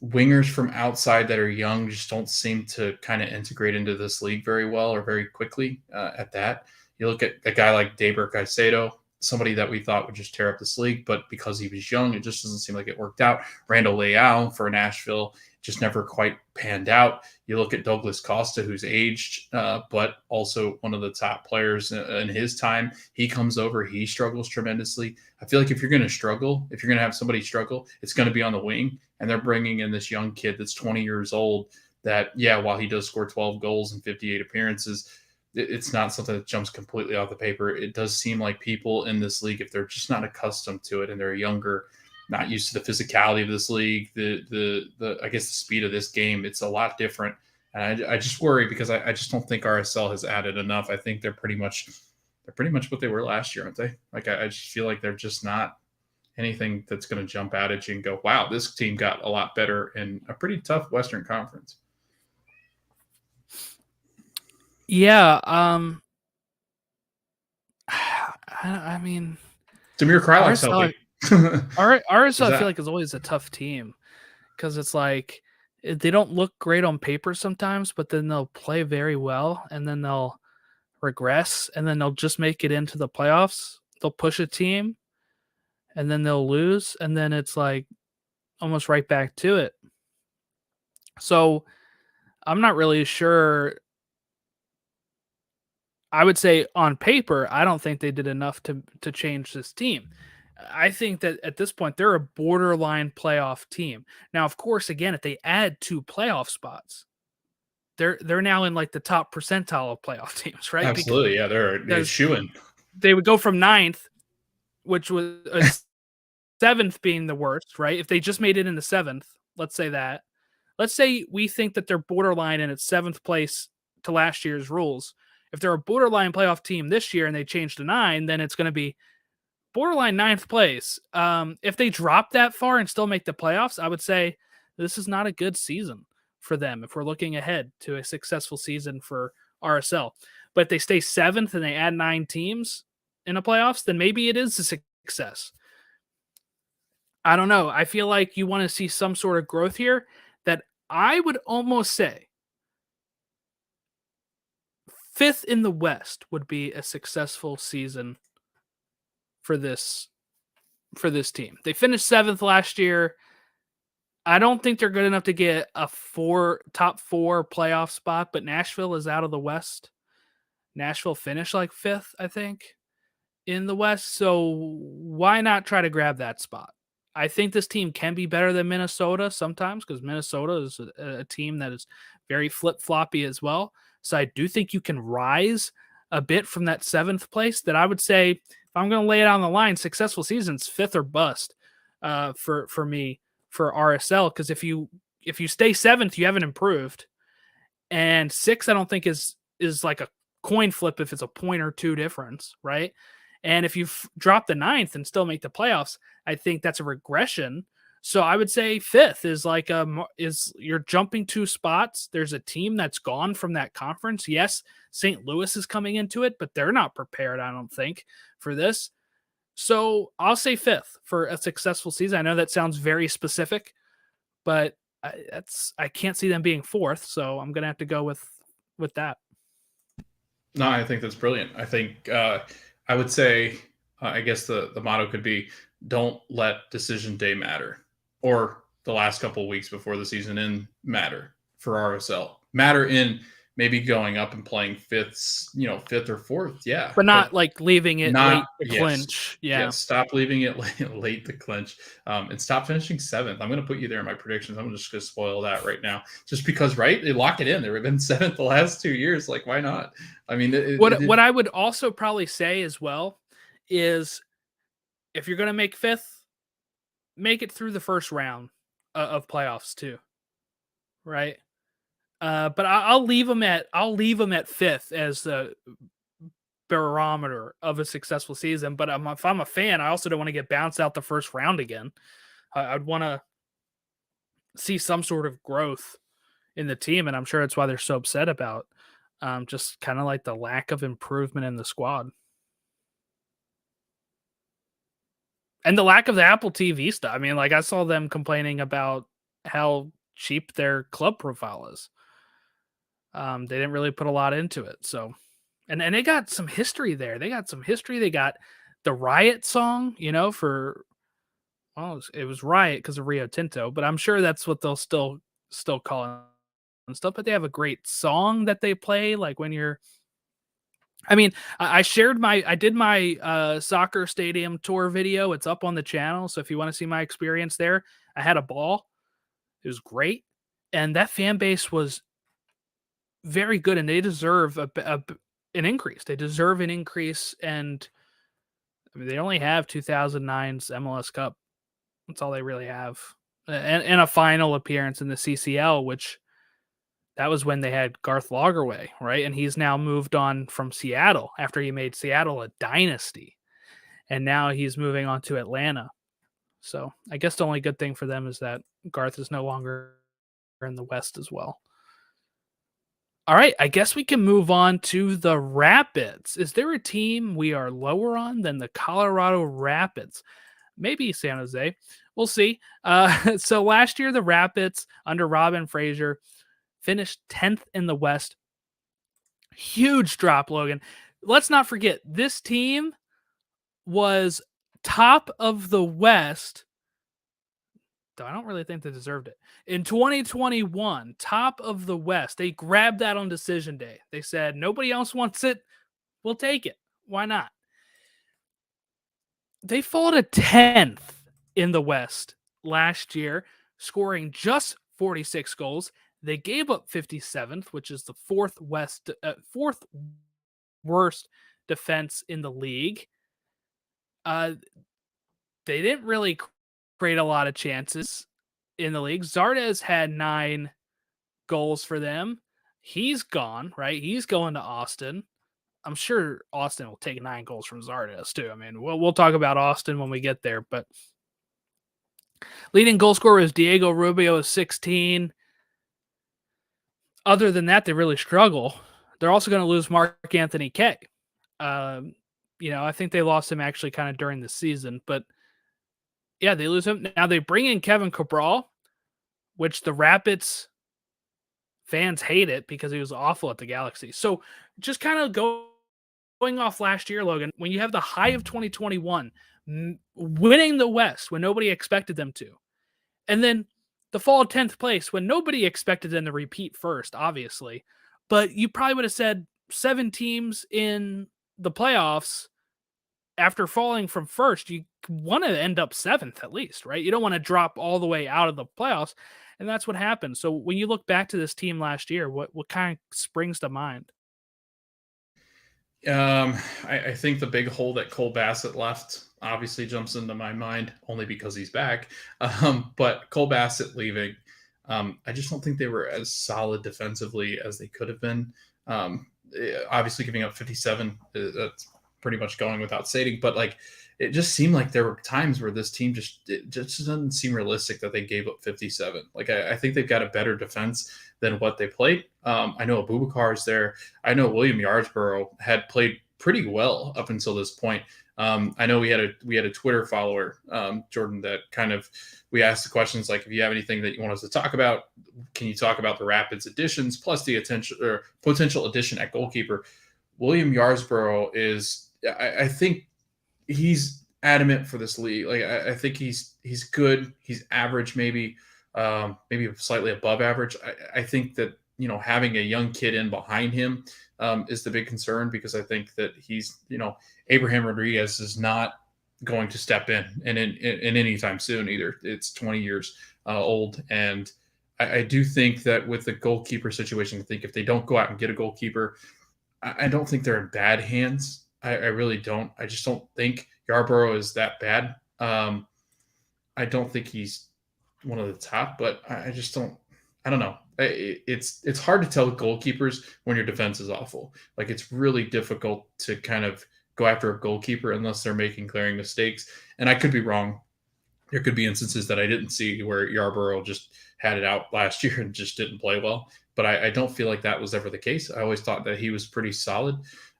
Wingers from outside that are young just don't seem to kind of integrate into this league very well or very quickly at that. You look at a guy like Daber Caicedo, somebody that we thought would just tear up this league, but because he was young, it just doesn't seem like it worked out. Randall Leal for Nashville just never quite panned out. You look at Douglas Costa, who's aged, but also one of the top players in his time. He comes over, he struggles tremendously. I feel like if you're going to struggle, if you're going to have somebody struggle, it's going to be on the wing. And they're bringing in this young kid that's 20 years old that, yeah, while he does score 12 goals and 58 appearances, it's not something that jumps completely off the paper. It does seem like people in this league, if they're just not accustomed to it and they're younger, not used to the physicality of this league, the I guess the speed of this game, it's a lot different. And I just worry because I just don't think RSL has added enough. I think they're pretty much what they were last year, aren't they? Like I just feel like they're just not anything that's going to jump out at you and go, wow, this team got a lot better in a pretty tough Western Conference. Yeah, I mean, Damir Krylak's healthy. RSL I feel like is always a tough team because it's like they don't look great on paper sometimes, but then they'll play very well and then they'll regress and then they'll just make it into the playoffs. They'll push a team and then they'll lose and then it's like almost right back to it. So I'm not really sure. I would say on paper, I don't think they did enough to change this team. I think that at this point they're a borderline playoff team. Now, of course, again, if they add 2 playoff spots, they're now in like the top percentile of playoff teams, right? Absolutely, yeah, they're shooing. They would go from 9th, which was a 7th being the worst, right? If they just made it in the 7th, let's say that. Let's say we think that they're borderline and it's 7th place to last year's rules. If they're a borderline playoff team this year and they change to 9, then it's going to be borderline 9th place. If they drop that far and still make the playoffs, I would say this is not a good season for them if we're looking ahead to a successful season for RSL. But if they stay 7th and they add 9 teams in the playoffs, then maybe it is a success. I don't know. I feel like you want to see some sort of growth here that I would almost say 5th in the West would be a successful season for this team. They finished 7th last year. I don't think they're good enough to get a top 4 playoff spot, but Nashville is out of the West. Nashville finished like 5th, I think, in the West, so why not try to grab that spot? I think this team can be better than Minnesota sometimes because Minnesota is a team that is very flip-floppy as well. So I do think you can rise a bit from that 7th place. That I would say, if I'm going to lay it on the line, successful seasons 5th or bust for me for RSL. Because if you stay 7th, you haven't improved, and 6th I don't think is like a coin flip if it's a point or 2 difference, right? And if you drop the 9th and still make the playoffs, I think that's a regression. So I would say 5th is like you're jumping 2 spots. There's a team that's gone from that conference. Yes, St. Louis is coming into it, but they're not prepared, I don't think, for this. So I'll say 5th for a successful season. I know that sounds very specific, but I can't see them being 4th, so I'm gonna have to go with that. No, I think that's brilliant. I think I would say I guess the motto could be don't let decision day matter, or the last couple of weeks before the season end matter for RSL. Matter in maybe going up and playing fifth or fourth, yeah, But not like leaving it late to yes, clinch. Yeah. yes. Stop leaving it late to clinch, and stop finishing 7th. I'm going to put you there in my predictions. I'm just going to spoil that right now, just because, right? They lock it in. They've been 7th the last 2 years. Like, why not? I mean, what I would also probably say as well is, if you're going to make 5th, make it through the first round of playoffs too, right? But I'll leave them at 5th as the barometer of a successful season. But if I'm a fan, I also don't want to get bounced out the first round again. I'd want to see some sort of growth in the team, and I'm sure that's why they're so upset about just kind of like the lack of improvement in the squad. And the lack of the Apple TV stuff. I mean, like, I saw them complaining about how cheap their club profile is. They didn't really put a lot into it. So, and they got some history there. They got some history. They got the Riot song, for, well, it was Riot because of Rio Tinto, but I'm sure that's what they'll still call it and stuff. But they have a great song that they play, like when you're, I mean, I did my soccer stadium tour video. It's up on the channel. So if you want to see my experience there, I had a ball. It was great. And that fan base was very good, and they deserve an increase. They deserve an increase. And I mean, they only have 2009's MLS Cup. That's all they really have. And a final appearance in the CCL, which that was when they had Garth Lagerwey, right? And he's now moved on from Seattle after he made Seattle a dynasty. And now he's moving on to Atlanta. So I guess the only good thing for them is that Garth is no longer in the West as well. All right, I guess we can move on to the Rapids. Is there a team we are lower on than the Colorado Rapids? Maybe San Jose. We'll see. So last year, the Rapids under Robin Fraser finished 10th in the West. Huge drop, Logan. Let's not forget, this team was top of the West. Though I don't really think they deserved it. In 2021, top of the West. They grabbed that on decision day. They said, nobody else wants it. We'll take it. Why not? They fall to 10th in the West last year, scoring just 46 goals. They gave up 57th, which is the fourth worst defense in the league. They didn't really create a lot of chances in the league. Zardes had 9 goals for them. He's gone, right? He's going to Austin. I'm sure Austin will take 9 goals from Zardes too. I mean, we'll talk about Austin when we get there, but leading goal scorer is Diego Rubio with 16. Other than that, they really struggle. They're also going to lose Mark Anthony Kay. I think they lost him actually kind of during the season, but yeah, they lose him. Now they bring in Kevin Cabral, which the Rapids fans hate it because he was awful at the Galaxy. So just kind of going off last year, Logan, when you have the high of 2021, winning the West when nobody expected them to, and then the fall 10th place when nobody expected them to repeat first, obviously. But you probably would have said 7 teams in the playoffs after falling from first, you want to end up 7th at least, right? You don't want to drop all the way out of the playoffs. And that's what happened. So when you look back to this team last year, what kind of springs to mind? I think the big hole that Cole Bassett left obviously jumps into my mind only because he's back. But Cole Bassett leaving, I just don't think they were as solid defensively as they could have been. Obviously, giving up 57, that's pretty much going without stating. But like, it just seemed like there were times where this team just doesn't seem realistic that they gave up 57. Like, I think they've got a better defense than what they played. I know Abubakar is there. I know William Yarborough had played pretty well up until this point. I know we had a Twitter follower, Jordan, that kind of we asked the questions like, if you have anything that you want us to talk about, can you talk about the Rapids additions plus the attention or potential addition at goalkeeper? William Yarborough is, I think he's adamant for this league. Like I think he's good. He's average, maybe slightly above average. I think that having a young kid in behind him is the big concern, because I think that he's Abraham Rodriguez is not going to step in any time soon either. It's 20 years old, and I do think that with the goalkeeper situation, I think if they don't go out and get a goalkeeper, I don't think they're in bad hands. I really don't. I just don't think Yarborough is that bad. I don't think he's one of the top, but I just don't. I don't know. It's hard to tell goalkeepers when your defense is awful. Like, it's really difficult to kind of go after a goalkeeper unless they're making glaring mistakes. And I could be wrong. There could be instances that I didn't see where Yarborough just had it out last year and just didn't play well. But I don't feel like that was ever the case. I always thought that he was pretty solid.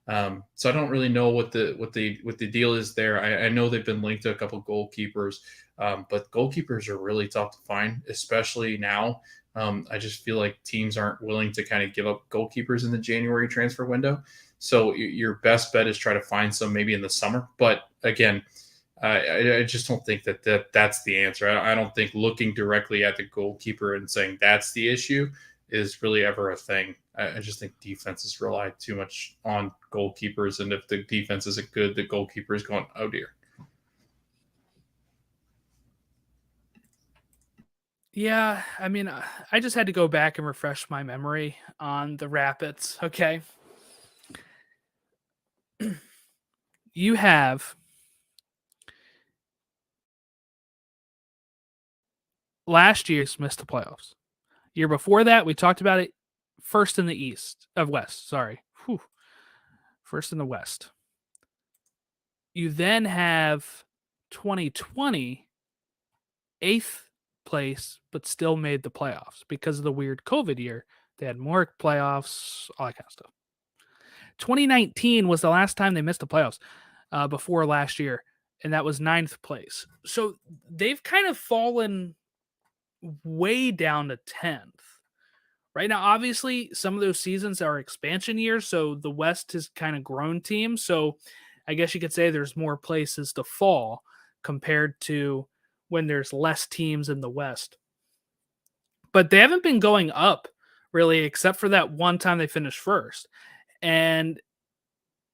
So I don't really know what the deal is there. I know they've been linked to a couple goalkeepers, but goalkeepers are really tough to find, especially now. I just feel like teams aren't willing to kind of give up goalkeepers in the January transfer window. So your best bet is try to find some maybe in the summer. But again, I just don't think that's the answer. I don't think looking directly at the goalkeeper and saying that's the issue is really ever a thing. I just think defenses rely too much on goalkeepers, and if the defense isn't good, the goalkeeper is going, oh dear. Yeah, I mean, I just had to go back and refresh my memory on the Rapids. Okay. You have last year's missed the playoffs. Year before that, we talked about it, first in the East of West. Sorry. Whew. First in the West. You then have 2020, eighth place, but still made the playoffs because of the weird COVID year. They had more playoffs, all that kind of stuff. 2019 was the last time they missed the playoffs before last year, and that was ninth place. So they've kind of fallen way down to 10th. Right now, obviously, some of those seasons are expansion years, so the West has kind of grown teams. So I guess you could say there's more places to fall compared to when there's less teams in the West. But they haven't been going up really, except for that one time they finished first. And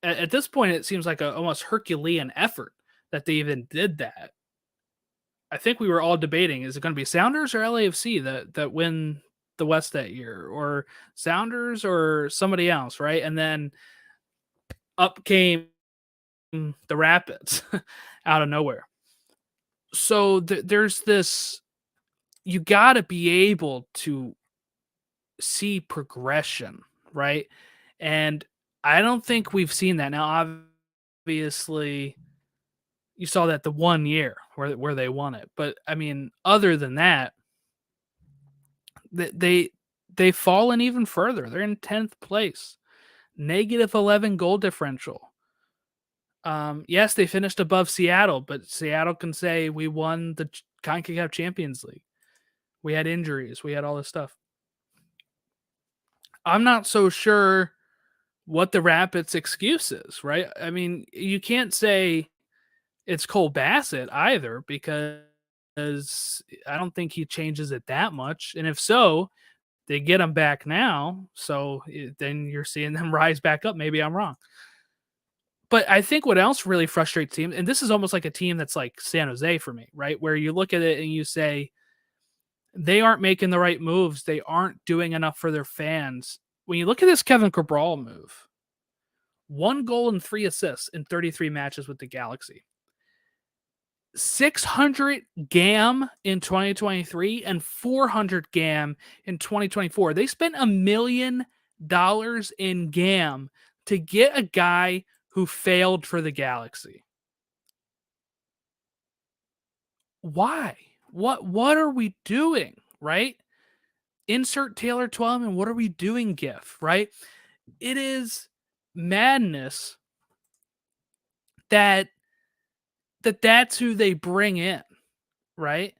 at this point, it seems like a almost Herculean effort that they even did that. I think we were all debating, is it going to be Sounders or LAFC that win the West that year, or Sounders or somebody else, right? And then up came the Rapids out of nowhere. So there's this, you got to be able to see progression, right? And I don't think we've seen that. Now, obviously, you saw that the 1 year where they won it. But I mean, other than that, they've fallen even further. They're in 10th place, -11 goal differential. Yes, they finished above Seattle, but Seattle can say we won the CONCACAF Champions League. We had injuries. We had all this stuff. I'm not so sure what the Rapids' excuse is, right? I mean, you can't say it's Cole Bassett either, because I don't think he changes it that much. And if so, they get him back now. So then you're seeing them rise back up. Maybe I'm wrong. But I think what else really frustrates teams, and this is almost like a team that's like San Jose for me, right? Where you look at it and you say, they aren't making the right moves. They aren't doing enough for their fans. When you look at this Kevin Cabral move, 1 goal and 3 assists in 33 matches with the Galaxy. 600 GAM in 2023 and 400 GAM in 2024. They spent $1 million in GAM to get a guy who failed for the Galaxy. Why? What are we doing, right? Insert Taylor Twellman. What are we doing, GIF, right? It is madness that's who they bring in, right?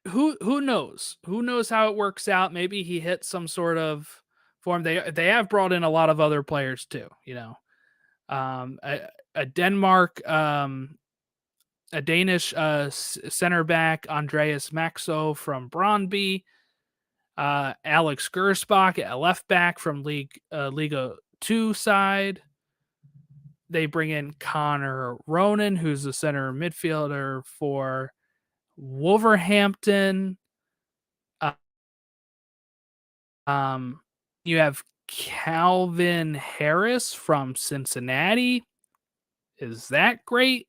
Who knows? Who knows how it works out? Maybe he hits some sort of form. They have brought in a lot of other players too, a Denmark, a Danish center back, Andreas Maxo from Brøndby, Alex Gersbach, a left back from Liga 2 side. They bring in Connor Ronan, who's the center midfielder for Wolverhampton. You have Calvin Harris from Cincinnati. Is that great?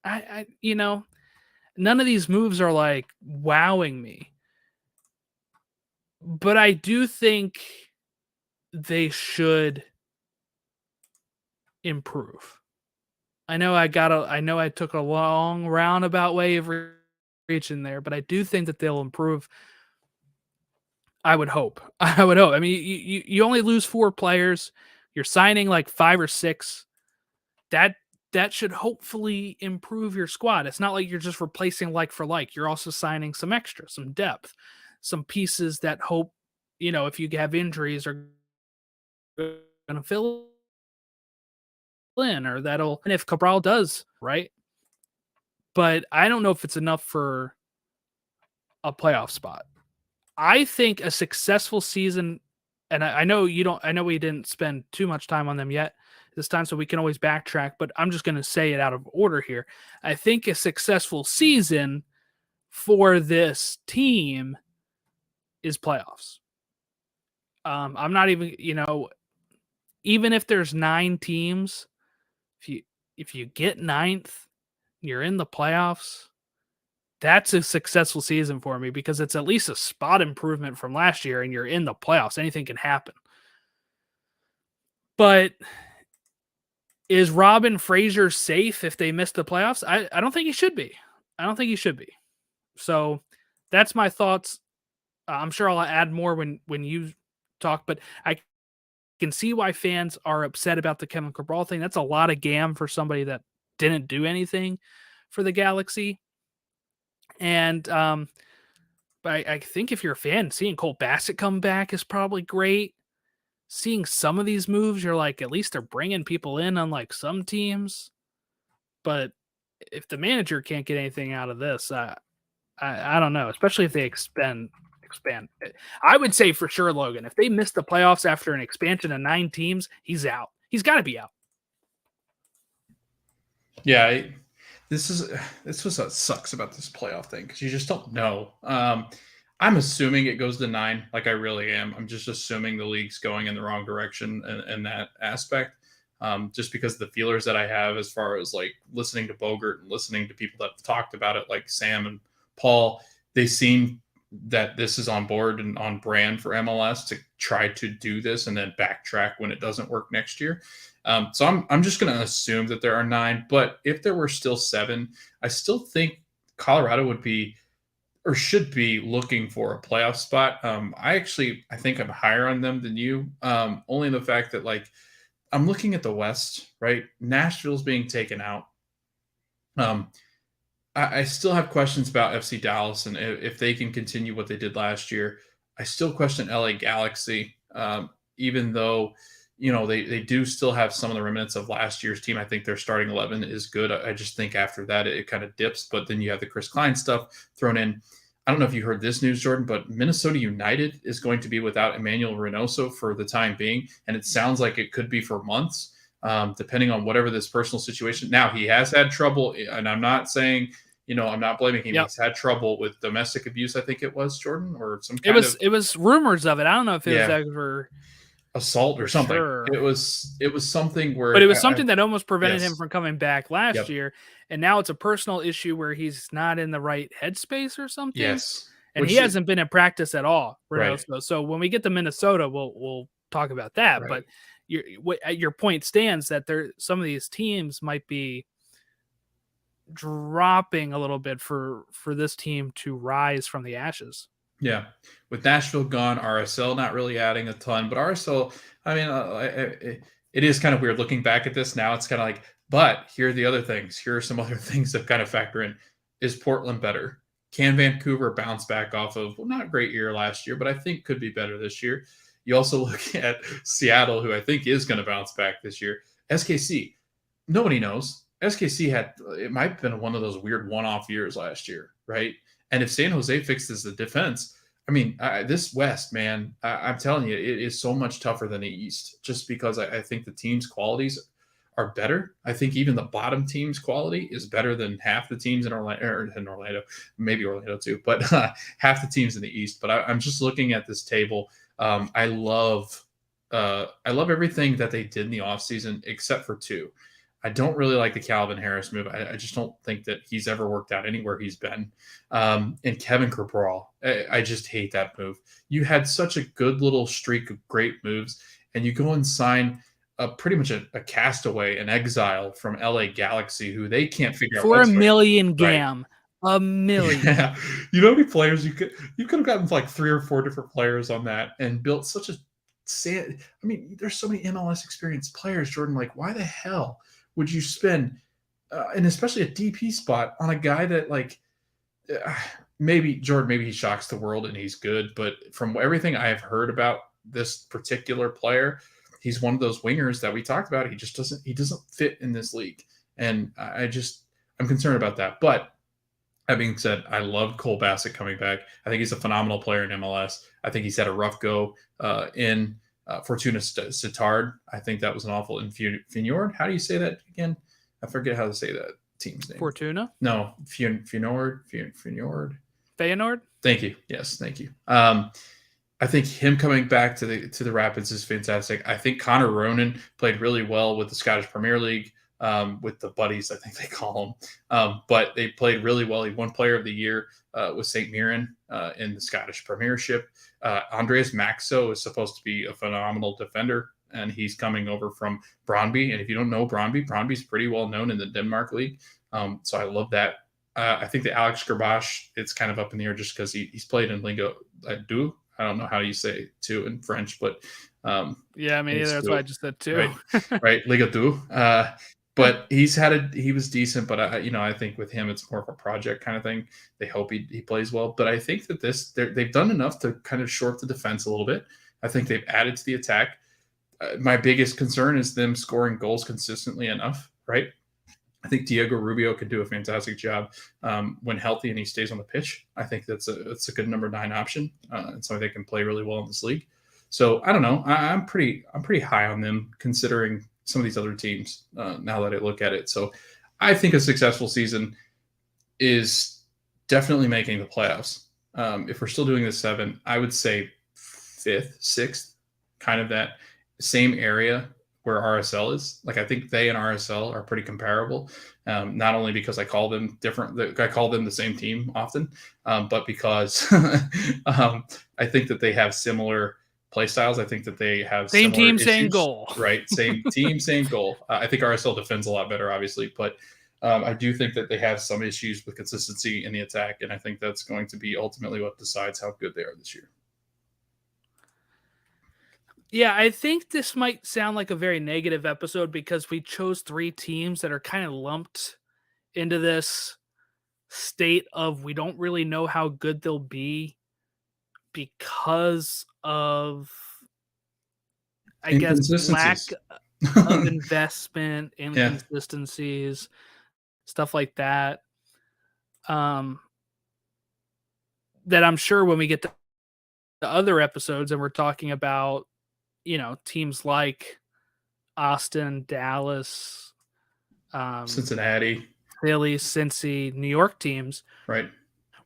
I none of these moves are like wowing me. But I do think they should improve. I know I took a long roundabout way of reaching there, but I do think that they'll improve. I would hope. I would hope. I mean, you only lose 4 players. You're signing like 5 or 6. That should hopefully improve your squad. It's not like you're just replacing like for like. You're also signing some extra, some depth, some pieces that hope, if you have injuries, are going to fill in, or that'll, and if Cabral does, right? But I don't know if it's enough for a playoff spot. I think a successful season, and I know we didn't spend too much time on them yet this time, so we can always backtrack, but I'm just going to say it out of order here. I think a successful season for this team is playoffs. I'm not even, even if there's 9 teams, if you get 9th, you're in the playoffs. That's a successful season for me, because it's at least a spot improvement from last year, and you're in the playoffs. Anything can happen. But is Robin Fraser safe if they miss the playoffs? I don't think he should be. So that's my thoughts. I'm sure I'll add more when you talk, but I can see why fans are upset about the Kevin Cabral thing. That's a lot of GAM for somebody that didn't do anything for the Galaxy. And but I think if you're a fan, seeing Cole Bassett come back is probably great. Seeing some of these moves, you're like, at least they're bringing people in, unlike some teams. But if the manager can't get anything out of this, I don't know, especially if they expand. I would say for sure, Logan, if they miss the playoffs after an expansion of 9 teams, he's out. He's got to be out. Yeah, this is what sucks about this playoff thing, because you just don't know. I'm assuming it goes to 9, like I really am. I'm just assuming the league's going in the wrong direction in that aspect, just because of the feelers that I have as far as like listening to Bogert and listening to people that have talked about it, like Sam and Paul. They seem that this is on board and on brand for MLS to try to do this and then backtrack when it doesn't work next year. So I'm just going to assume that there are 9, but if there were still 7, I still think Colorado would be, or should be, looking for a playoff spot. I think I'm higher on them than you, only in the fact that, like, I'm looking at the West, right? Nashville's being taken out. I still have questions about FC Dallas and if they can continue what they did last year. I still question LA Galaxy, even though they do still have some of the remnants of last year's team. I think their starting 11 is good. I just think after that it kind of dips. But then you have the Chris Klein stuff thrown in. I don't know if you heard this news, Jordan, but Minnesota United is going to be without Emmanuel Reynoso for the time being, and it sounds like it could be for months, depending on whatever this personal situation. Now he has had trouble, and I'm not saying. I'm not blaming him. Yep. He's had trouble with domestic abuse. I think it was Jordan or some kind of. It was rumors of it. I don't know if it was ever assault or something. Sure. It was something where, but it was something that almost prevented him yes. from coming back last year, and now it's a personal issue where he's not in the right headspace or something. Yes, and he hasn't been in practice at all. Right. So when we get to Minnesota, we'll talk about that. Right. But your point stands that some of these teams might be dropping a little bit for this team to rise from the ashes. Yeah, with Nashville gone, RSL not really adding a ton, but RSL, I mean, it is kind of weird looking back at this now. It's kind of like, but here are the other things. Here are some other things that kind of factor in. Is Portland better? Can Vancouver bounce back off of, well, not a great year last year, but I think could be better this year. You also look at Seattle, who I think is going to bounce back this year. SKC, nobody knows. SKC it might have been one of those weird one-off years last year, right? And if San Jose fixes the defense, I mean, this West, man, I'm telling you, it is so much tougher than the East, just because I think the team's qualities are better. I think even the bottom team's quality is better than half the teams in Orlando, maybe Orlando too, but half the teams in the East. But I'm just looking at this table. I love everything that they did in the offseason except for two. I don't really like the Calvin Harris move. I just don't think that he's ever worked out anywhere he's been. And Kevin Cabral, I just hate that move. You had such a good little streak of great moves, and you go and sign pretty much a castaway, an exile from LA Galaxy, who they can't figure out. For $1 million gam. Right. $1 million. Yeah. You know how many players you could have gotten like 3 or 4 different players on that and built such a I mean, there's so many MLS experienced players, Jordan. Like, why the hell would you spend, and especially a DP spot on a guy that maybe he shocks the world and he's good, but from everything I have heard about this particular player, he's one of those wingers that we talked about. He doesn't fit in this league, and I'm concerned about that. But that being said, I love Cole Bassett coming back. I think he's a phenomenal player in MLS. I think he's had a rough go in Fortuna Sittard. I think that was an awful Feyenoord. How do you say that again? I forget how to say that team's name. Fortuna? No, Feyenoord. Feyenoord? Thank you. Yes, thank you. I think him coming back to the Rapids is fantastic. I think Connor Ronan played really well with the Scottish Premier League, with the buddies, I think they call them. But they played really well. He won Player of the Year with St. Mirren in the Scottish Premiership. Andreas Maxo is supposed to be a phenomenal defender, and he's coming over from Brøndby. And if you don't know Brøndby's pretty well known in the Denmark League. So I love that. I think that Alex Gerbash, it's kind of up in the air just because he's played in Liga 2. I don't know how you say two in French, but yeah, I mean, that's why I just said two. Right, Liga 2. But he was decent, but I think with him it's more of a project kind of thing. They hope he plays well, but I think that they've done enough to kind of short the defense a little bit. I think they've added to the attack. My biggest concern is them scoring goals consistently enough, right? I think Diego Rubio could do a fantastic job when healthy and he stays on the pitch. I think that's a good number 9 option, and so they can play really well in this league. So I don't know. I'm pretty high on them considering some of these other teams now that I look at it. So I think a successful season is definitely making the playoffs. If we're still doing the 7, I would say 5th, 6th, kind of that same area where RSL is. Like, I think they and RSL are pretty comparable, not only because I call them different, I call them the same team often, but because I think that they have similar play styles. I think that they have same team, issues, same goal. Right, same team, same goal. I think RSL defends a lot better, obviously, but I do think that they have some issues with consistency in the attack, and I think that's going to be ultimately what decides how good they are this year. Yeah, I think this might sound like a very negative episode because we chose 3 teams that are kind of lumped into this state of we don't really know how good they'll be because of I guess, lack Inconsistencies. of investment, Yeah. inconsistencies, stuff like that. That I'm sure when we get to the other episodes and we're talking about, teams like Austin, Dallas, um, Cincinnati, Philly, Cincy, New York teams, right?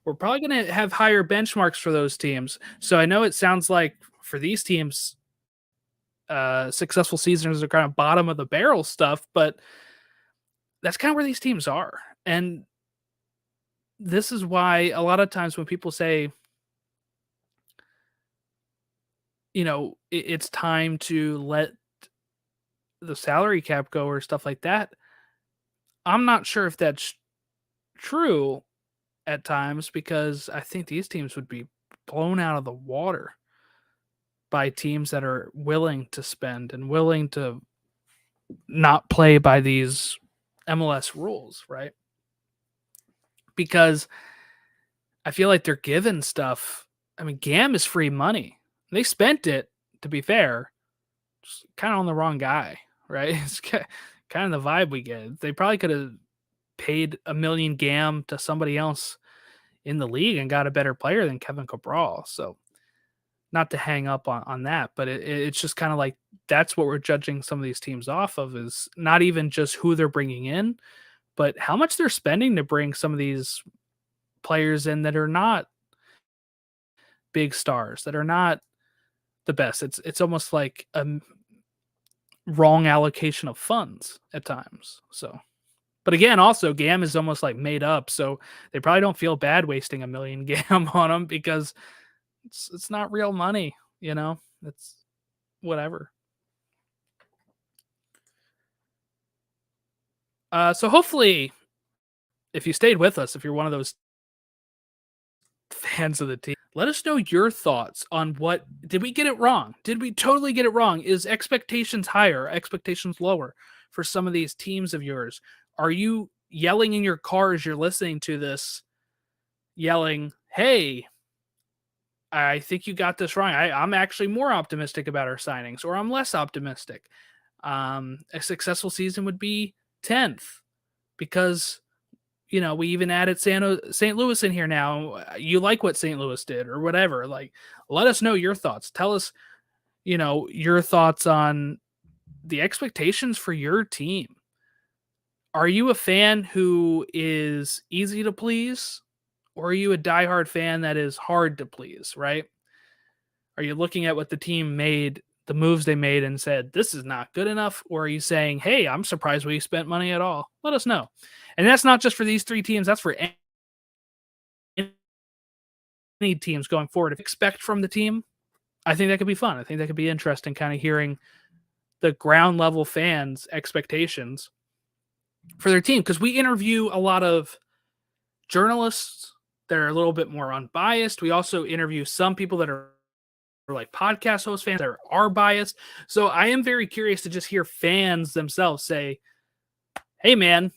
we're probably going to have higher benchmarks for those teams. So I know it sounds like for these teams, successful seasons are kind of bottom of the barrel stuff, but that's kind of where these teams are. And this is why a lot of times when people say, it's time to let the salary cap go or stuff like that, I'm not sure if that's true at times because I think these teams would be blown out of the water by teams that are willing to spend and willing to not play by these MLS rules, right? Because I feel like they're given stuff. I mean, GAM is free money. They spent it, to be fair, just kind of on the wrong guy, right? It's kind of the vibe we get. They probably could have paid $1 million GAM to somebody else in the league and got a better player than Kevin Cabral. So not to hang up on that, but it's just kind of like that's what we're judging some of these teams off of is not even just who they're bringing in, but how much they're spending to bring some of these players in that are not big stars, that are not the best. It's almost like a wrong allocation of funds at times. So, but again, also GAM is almost like made up, so they probably don't feel bad wasting $1 million GAM on them because it's not real money, It's whatever. So hopefully, if you stayed with us, if you're one of those fans of the team, let us know your thoughts on what did we get it wrong? Did we totally get it wrong? Is expectations higher, expectations lower for some of these teams of yours? Are you yelling in your car as you're listening to this, yelling, "Hey, I think you got this wrong. I'm actually more optimistic about our signings, or I'm less optimistic." A successful season would be 10th because we even added St. Louis in here now. You like what St. Louis did or whatever. Like, let us know your thoughts. Tell us, your thoughts on the expectations for your team. Are you a fan who is easy to please, or are you a diehard fan that is hard to please, right? Are you looking at what the team made, the moves they made, and said, this is not good enough? Or are you saying, hey, I'm surprised we spent money at all? Let us know. And that's not just for these three teams, that's for any teams going forward. If you expect from the team, I think that could be fun. I think that could be interesting, kind of hearing the ground level fans' expectations for their team. Because we interview a lot of journalists that are a little bit more unbiased. We also interview some people that are like podcast host fans that are biased. So I am very curious to just hear fans themselves say, hey man,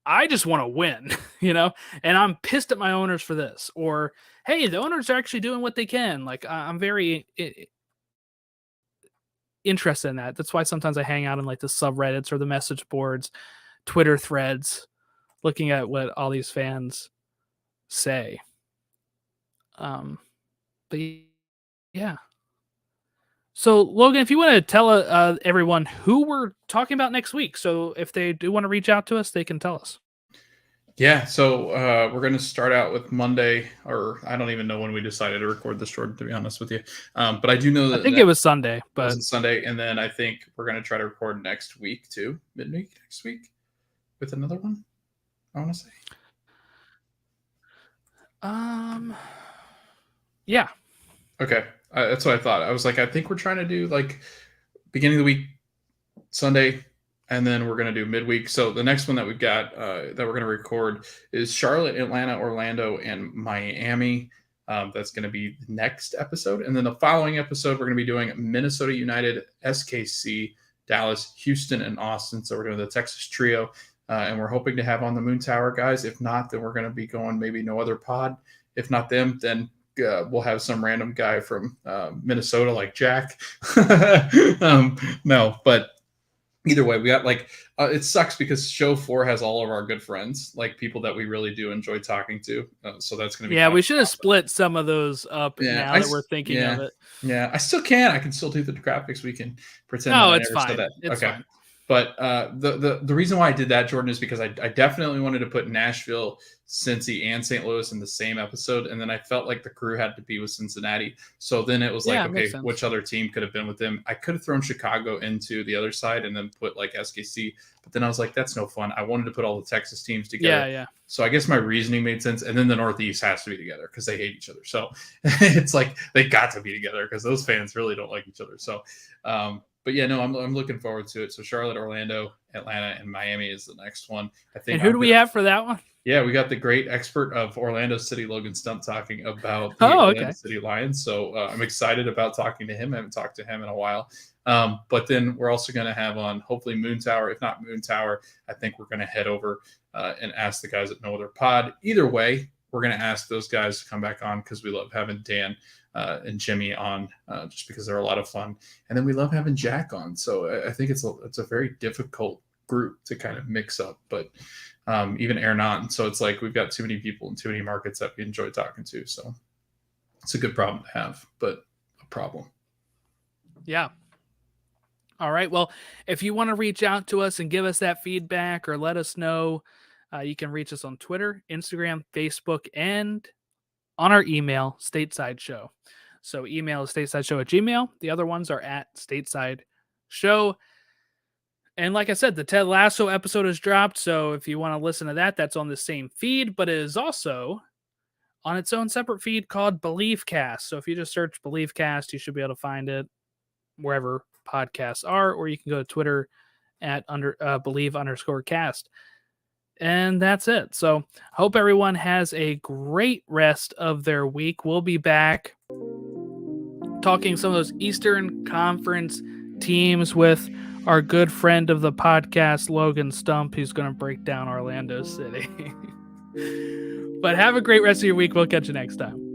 I just want to win, and I'm pissed at my owners for this. Or, hey, the owners are actually doing what they can. Like, I'm very interested in that. That's why sometimes I hang out in like the subreddits or the message boards, Twitter threads, looking at what all these fans say. But yeah. So Logan, if you want to tell everyone who we're talking about next week, so if they do want to reach out to us, they can tell us. Yeah, so we're going to start out with Monday, or I don't even know when we decided to record this, Jordan, to be honest with you. But I do know that I think it was Sunday, but it was Sunday, and then I think we're going to try to record next week too, midweek next week, with another one. I want to say. Yeah. Okay, that's what I thought. I was like, I think we're trying to do like beginning of the week, Sunday, and then we're going to do midweek. So the next one that we've got that we're going to record is Charlotte, Atlanta, Orlando, and Miami. That's going to be the next episode. And then the following episode, we're going to be doing Minnesota United, SKC, Dallas, Houston, and Austin. So we're doing the Texas trio. And we're hoping to have on the Moon Tower guys. If not, then we're going to be going maybe no other pod. If not them, then we'll have some random guy from Minnesota like Jack. No, but either way, we got like it sucks because show 4 has all of our good friends, like people that we really do enjoy talking to. So that's gonna be we should have split some of those up. Yeah, now that we're thinking of it. Yeah, I still can. I can still do the graphics. We can pretend. No, that it's I never fine. Said that. It's okay. fine. But the reason why I did that, Jordan, is because I definitely wanted to put Nashville, Cincy, and St. Louis in the same episode, and then I felt like the crew had to be with Cincinnati. So then it was like, okay, which other team could have been with them? I could have thrown Chicago into the other side and then put like SKC, but then I was like, that's no fun. I wanted to put all the Texas teams together. Yeah. So I guess my reasoning made sense. And then the Northeast has to be together because they hate each other. So it's like they got to be together because those fans really don't like each other. So, but yeah, no, I'm looking forward to it. So Charlotte, Orlando, Atlanta, and Miami is the next one. I think. And who do we have for that one? Yeah, we got the great expert of Orlando City, Logan Stump, talking about the Orlando City Lions. So I'm excited about talking to him. I haven't talked to him in a while. But then we're also going to have on hopefully Moon Tower. If not Moon Tower, I think we're going to head over and ask the guys at No Other Pod. Either way, we're going to ask those guys to come back on because we love having Dan and Jimmy on just because they're a lot of fun. And then we love having Jack on. So I think it's a very difficult group to kind of mix up, but even Aaron. So it's like we've got too many people and too many markets that we enjoy talking to. So it's a good problem to have, but a problem. Yeah. All right. Well, if you want to reach out to us and give us that feedback or let us know, you can reach us on Twitter, Instagram, Facebook, and on our email, Stateside Show. So email is statesideshow@gmail.com. The other ones are at Stateside Show. And like I said, the Ted Lasso episode has dropped. So if you want to listen to that, that's on the same feed, but it is also on its own separate feed called BelieveCast. So if you just search BelieveCast, you should be able to find it wherever podcasts are, or you can go to Twitter at believe_cast. And that's it. So hope everyone has a great rest of their week. We'll be back talking some of those Eastern Conference teams with our good friend of the podcast, Logan Stump, who's going to break down Orlando City. But have a great rest of your week. We'll catch you next time.